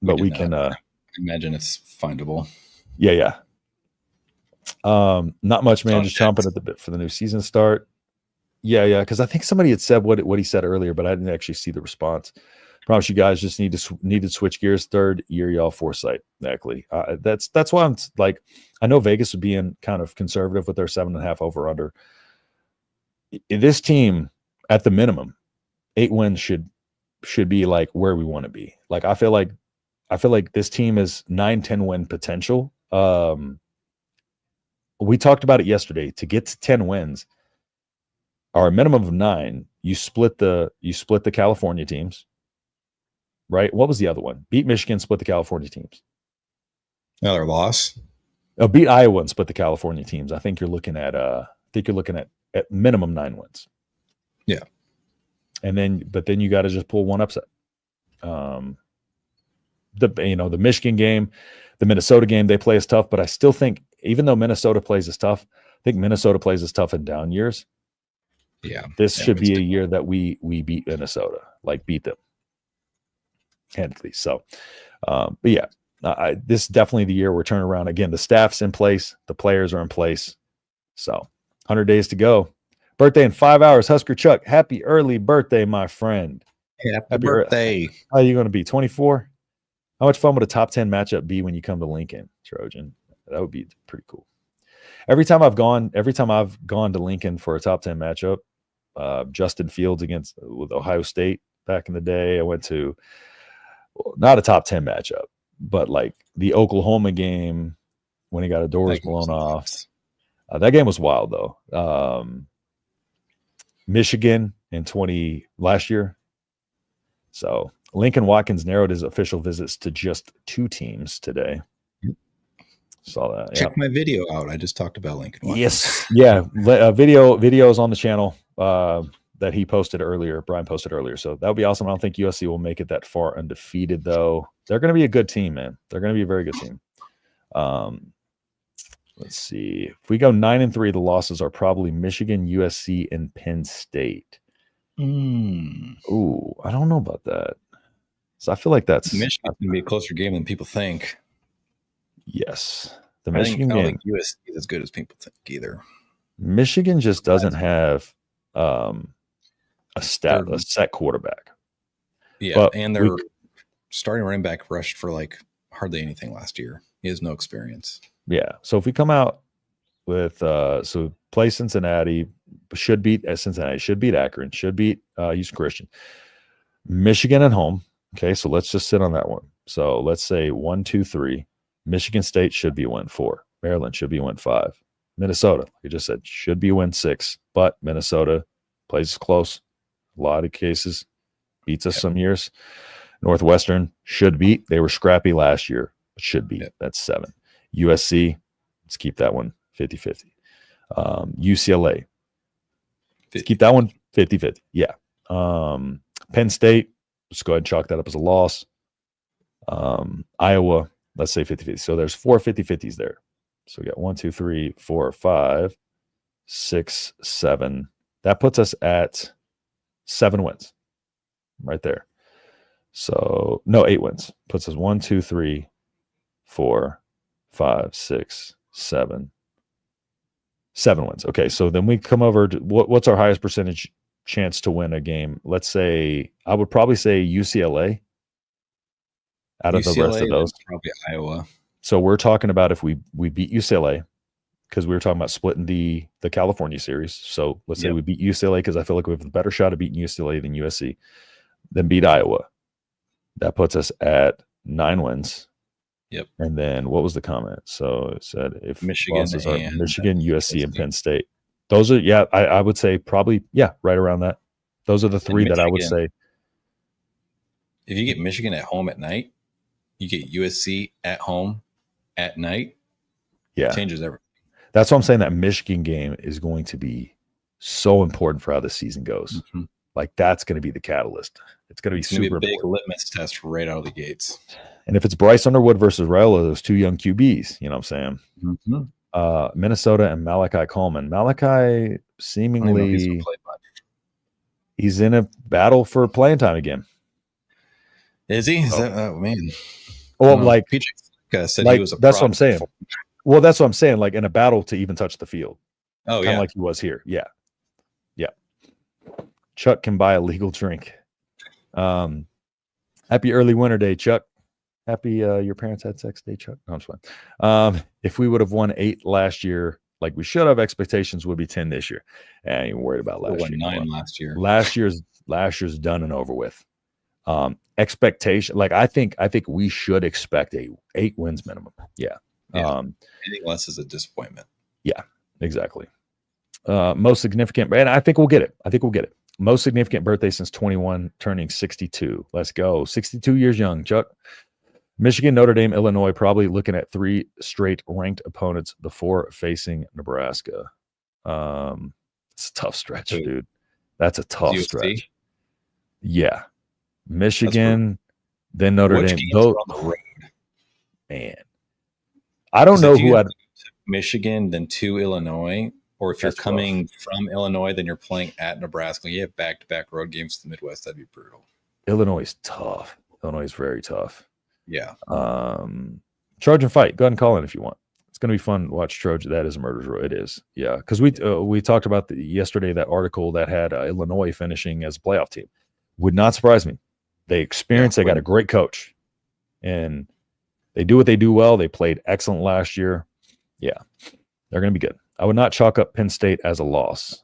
but we can. I imagine it's findable. Yeah. Not much, man. Just chomping at the bit for the new season start. Yeah. Because I think somebody had said what he said earlier, but I didn't actually see the response. Promise you guys just need to switch gears. Third year, y'all foresight. Exactly. That's why I'm like, I know Vegas would be in kind of conservative with their 7.5 over under. This team, at the minimum, 8 wins should be like where we want to be. Like I feel like this team is 9-10 win potential. We talked about it yesterday. To get to 10 wins, or a minimum of 9, you split the California teams. Right? What was the other one? Beat Michigan, split the California teams. Another loss. Beat Iowa and split the California teams. I think you're looking at at minimum 9 wins. Yeah. And then you got to just pull one upset. The Michigan game, the Minnesota game, they play as tough, but I still think even though Minnesota plays as tough, I think Minnesota plays as tough in down years. Yeah. This should be a year that we beat Minnesota, like beat them. Handedly. So, but yeah, this is definitely the year we're turning around. Again, the staff's in place, the players are in place. So 100 days to go. Birthday in 5 hours. Husker Chuck, happy early birthday, my friend. Happy birthday. How are you going to be? 24? How much fun would a top 10 matchup be when you come to Lincoln, Trojan? That would be pretty cool. Every time I've gone to Lincoln for a top 10 matchup, Justin Fields with Ohio State back in the day, I went to not a top 10 matchup, but like the Oklahoma game when he got a doors blown off. That game was wild though. Michigan in last year. So Lincoln Watkins narrowed his official visits to just 2 teams today. Saw that. Check my video out. I just talked about Lincoln Watkins. Yes. Yeah. Videos on the channel. That he posted earlier, Brian posted earlier. So that would be awesome. I don't think USC will make it that far undefeated, though. They're going to be a good team, man. They're going to be a very good team. Let's see. If we go 9-3, the losses are probably Michigan, USC, and Penn State. Ooh, I don't know about that. So I feel like that's Michigan's going to be a closer game than people think. Yes. I don't think USC is as good as people think either. Michigan just doesn't have a set quarterback. Yeah, but and their starting running back rushed for like hardly anything last year. He has no experience. Yeah. So if we come out with play Cincinnati, should beat Cincinnati, should beat Akron, should beat Houston Christian. Michigan at home. Okay, so let's just sit on that one. So let's say 1, 2, 3. Michigan State should be win 4. Maryland should be win 5. Minnesota, like I just said, should be win 6. But Minnesota plays close. A lot of cases. Beats us some years. Northwestern should beat. They were scrappy last year. Should beat. That's 7. USC, let's keep that one 50-50. UCLA, let's keep that one 50-50. Yeah. Penn State, let's go ahead and chalk that up as a loss. Iowa, let's say 50-50. So there's 4 50-50s there. So we got 1, 2, 3, 4, 5, 6, 7. That puts us at 7 wins right there. So no, 8 wins. Puts us 1, 2, 3, 4, 5, 6, 7. 7 wins. Okay, so then we come over to what's our highest percentage chance to win a game? Let's say I would probably say UCLA out of the rest of those. Probably Iowa. So we're talking about if we beat UCLA, because we were talking about splitting the California series. So let's say we beat UCLA because I feel like we have a better shot of beating UCLA than USC. Then beat Iowa. That puts us at 9 wins. Yep. And then what was the comment? So it said if Michigan, USC, and Penn State. Those are, I would say probably, right around that. Those are the three that I would Michigan. say. If you get Michigan at home at night, you get USC at home at night. Yeah. Changes everything. That's why I'm saying that Michigan game is going to be so important for how the season goes. Mm-hmm. Like that's going to be the catalyst. It's going to be super a big important. litmus test right out of the gates. And if it's Bryce Underwood versus Raiola, those two young QBs, you know what I'm saying? Mm-hmm. Minnesota and Malachi Coleman. Malachi seemingly he's in a battle for playing time again. Is he? Is that, oh man. Well, like PJ said, like, he was a that's what I'm saying. before. Well, that's what I'm saying. Like in a battle to even touch the field. Oh, kind of like he was here. Yeah. Chuck can buy a legal drink. Happy early winter day, Chuck. Happy your parents had sex day, Chuck. No, I'm just fine. If we would have won 8 last year, like we should have, expectations would be 10 this year. I ain't even worried about last year. 9 last year. Last year's done and over with. Expectation, like I think we should expect 8 wins minimum. Yeah. Anything less is a disappointment. Yeah, exactly. Most significant, and I think we'll get it. Most significant birthday since 21, turning 62. Let's go. 62 years young, Chuck. Michigan, Notre Dame, Illinois, probably looking at 3 straight ranked opponents before facing Nebraska. It's a tough stretch, dude. That's a tough stretch. Yeah. Michigan, then Notre Dame. On the road? Man. I don't know who had Michigan, then to Illinois. Or if you're coming from Illinois, then you're playing at Nebraska. You have back-to-back road games to the Midwest. That'd be brutal. Illinois is tough. Illinois is very tough. Yeah. Charge and fight. Go ahead and call in if you want. It's going to be fun to watch Trojan. That is a murder's row. It is. Yeah. Because we talked about yesterday that article that had Illinois finishing as a playoff team. Would not surprise me. They experienced. They got a great coach. And they do what they do well. They played excellent last year. Yeah. They're going to be good. I would not chalk up Penn State as a loss.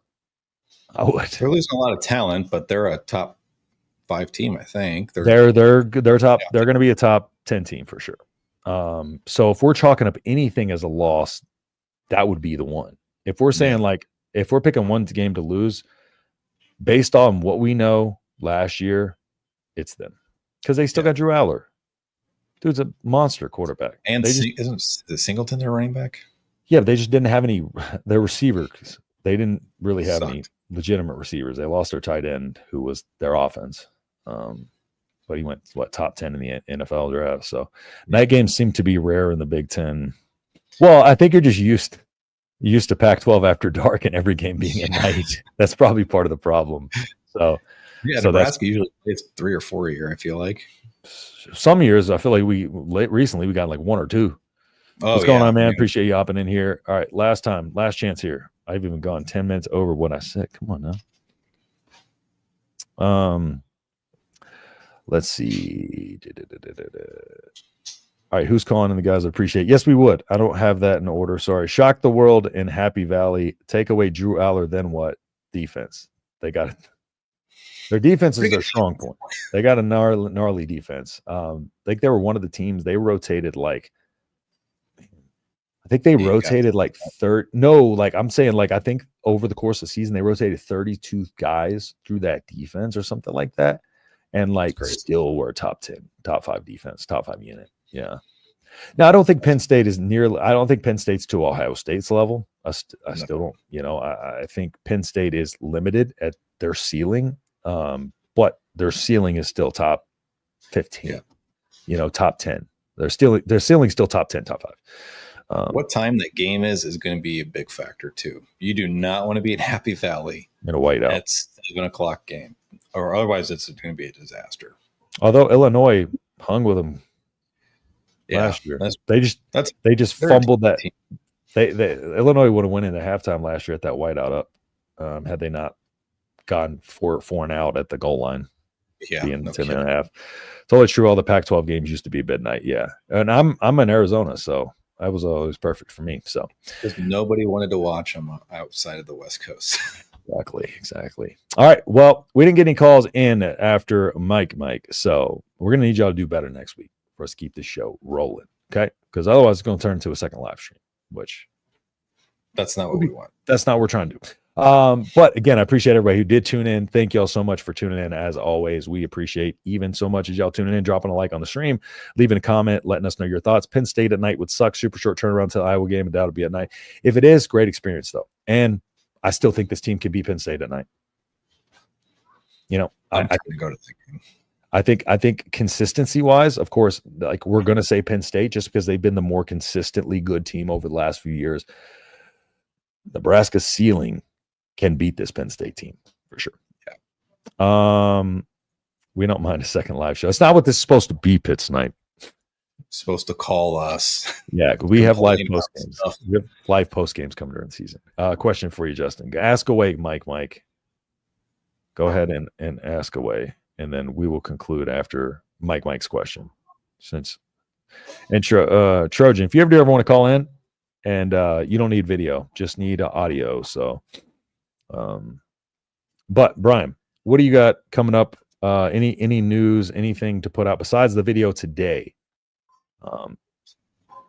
I would. They're losing a lot of talent, but they're a top 5 team, I think. They're top. Yeah. They're going to be a top 10 team for sure. So if we're chalking up anything as a loss, that would be the one. If we're saying like if we're picking one game to lose, based on what we know last year, it's them because they still got Drew Aller. Dude's a monster quarterback. And isn't the Singleton their running back? Yeah, they just didn't have any. Their receivers, they didn't really have any legitimate receivers. They lost their tight end, who was their offense. But he went top 10 in the NFL draft. So night games seem to be rare in the Big Ten. Well, I think you're just used to Pac-12 after dark and every game being at night. That's probably part of the problem. So Nebraska usually plays 3 or 4 a year. I feel like some years I feel like recently we got like 1 or 2. What's going on, man? Appreciate you hopping in here. All right, last chance here. I've even gone 10 minutes over what I said. Come on now. Let's see. All right, who's calling in the guys I appreciate? Yes, we would. I don't have that in order. Sorry. Shock the world in Happy Valley. Take away Drew Aller, then what? Defense. They got it. Their defense is their strong point. They got a gnarly defense. I think they were one of the teams. They rotated like like third. No, like I'm saying, like I think over the course of the season they rotated 32 guys through that defense or something like that, and like still were top 10, top 5 defense, top 5 unit. Yeah. Now I don't think Penn State is nearly. I don't think Penn State's to Ohio State's level. I still don't. You know, I think Penn State is limited at their ceiling, but their ceiling is still top 15. Yeah. You know, top 10. Their ceiling still top 10, top 5. What time that game is going to be a big factor too. You do not want to be at Happy Valley in a whiteout. It's 7:00 game, or otherwise it's going to be a disaster. Although Illinois hung with them last year, they just fumbled that. Illinois would have went into halftime last year at that whiteout up had they not gone 4 and out at the goal line. Yeah, being 10 and a half. Totally true. All the Pac-12 games used to be midnight. Yeah, and I'm in Arizona, so. That was always perfect for me. So nobody wanted to watch them outside of the West Coast. Exactly. All right. Well, we didn't get any calls in after Mike. So we're going to need y'all to do better next week for us to keep this show rolling. Okay. Because otherwise it's going to turn into a second live stream, which that's not what we want. That's not what we're trying to do. But again, I appreciate everybody who did tune in. Thank y'all so much for tuning in. As always, we appreciate even so much as y'all tuning in, dropping a like on the stream, leaving a comment, letting us know your thoughts. Penn State at night would suck. Super short turnaround to the Iowa game. I doubt it'll be at night. If it is, great experience though. And I still think this team can beat Penn State at night. You know, I'm going to go to the game. I think consistency wise, of course, like we're going to say Penn State just because they've been the more consistently good team over the last few years. Nebraska's ceiling can beat this Penn State team for sure. Yeah. We don't mind a second live show. It's not what this is supposed to be, Pitt tonight. Supposed to call us. Yeah, we have live post games. We have live post games coming during the season. Question for you, Justin. Ask away, Mike. Go ahead and ask away, and then we will conclude after Mike's question. Trojan, if you ever want to call in, and you don't need video, just need audio. So, but Brian, what do you got coming up? Any news, anything to put out besides the video today?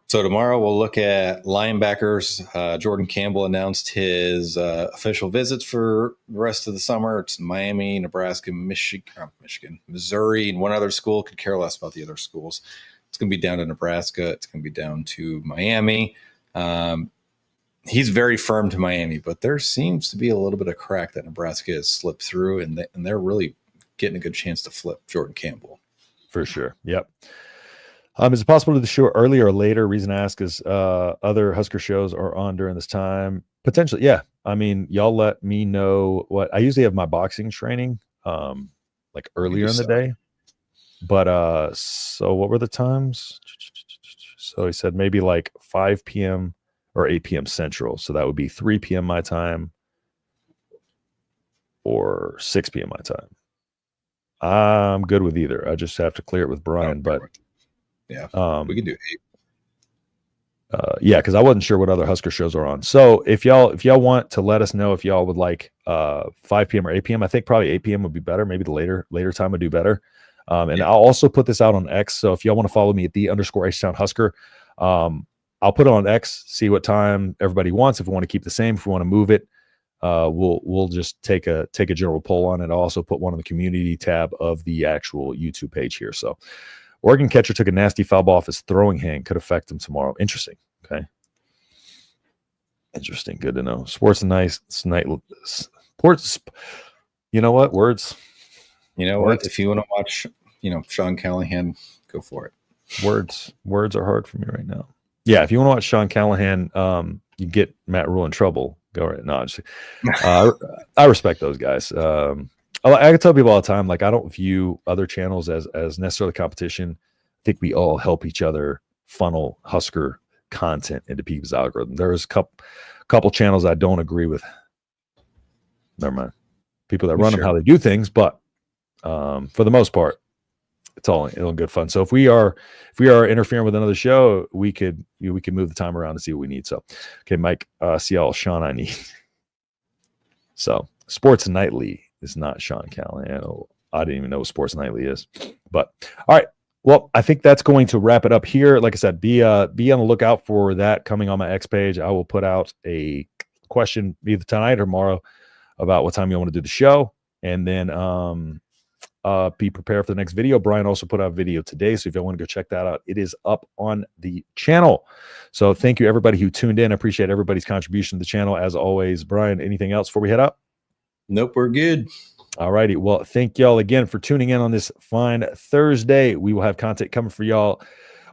So tomorrow we'll look at linebackers. Jordan Campbell announced his official visits for the rest of the summer. It's Miami, Nebraska, Michigan, Missouri, and one other school. Could care less about the other schools. It's going to be down to Nebraska. It's going to be down to Miami. He's very firm to Miami, but there seems to be a little bit of crack that Nebraska has slipped through, and they're really getting a good chance to flip Jordan Campbell. For sure. Yep. Is it possible to do the show earlier or later? Reason I ask is other Husker shows are on during this time. Potentially, yeah. I mean, y'all let me know what I usually have my boxing training like earlier in the day. But so what were the times? So he said maybe like 5 p.m. or 8 p.m. Central. So that would be 3 p.m. my time or 6 p.m. my time. I'm good with either. I just have to clear it with Brian, but yeah, we can do 8. Yeah, because I wasn't sure what other Husker shows are on. So if y'all want to let us know if y'all would like 5 p.m. or 8 p.m., I think probably 8 p.m. would be better. Maybe the later time would do better. And I'll also put this out on X. So if y'all want to follow me at _H-Town Husker, I'll put it on X, see what time everybody wants. If we want to keep the same, if we want to move it, we'll just take a general poll on it. I'll also put one on the community tab of the actual YouTube page here. So Oregon catcher took a nasty foul ball off his throwing hand, could affect him tomorrow. Interesting. Okay. Interesting. Good to know. Sports night. Sports. You know what? Words. You know what? If you want to watch, Sean Callahan, go for it. Words are hard for me right now. Yeah, if you want to watch Sean Callahan, you get Matt Rule in trouble. Go right. No, I respect those guys. I can tell people all the time, like I don't view other channels as necessarily competition. I think we all help each other funnel Husker content into people's algorithm. There's a couple channels I don't agree with. Never mind. People that run them how they do things, but for the most part, it's all good fun. So if we are interfering with another show, we could move the time around and see what we need. So, okay, Mike, see all Sean I need. So Sports Nightly is not Sean Callahan. I didn't even know what Sports Nightly is. But all right. Well, I think that's going to wrap it up here. Like I said, be on the lookout for that coming on my X page. I will put out a question either tonight or tomorrow about what time you want to do the show. And then be prepared for the next video. Brian also put out a video today, so if you want to go check that out, it is up on the channel. So thank you everybody who tuned in. I appreciate everybody's contribution to the channel as always. Brian, anything else before we head up? Nope, we're good. All righty. Well, thank y'all again for tuning in on this fine Thursday. We will have content coming for y'all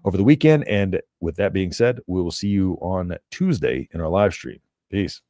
over the weekend. And with that being said, we will see you on Tuesday in our live stream. Peace.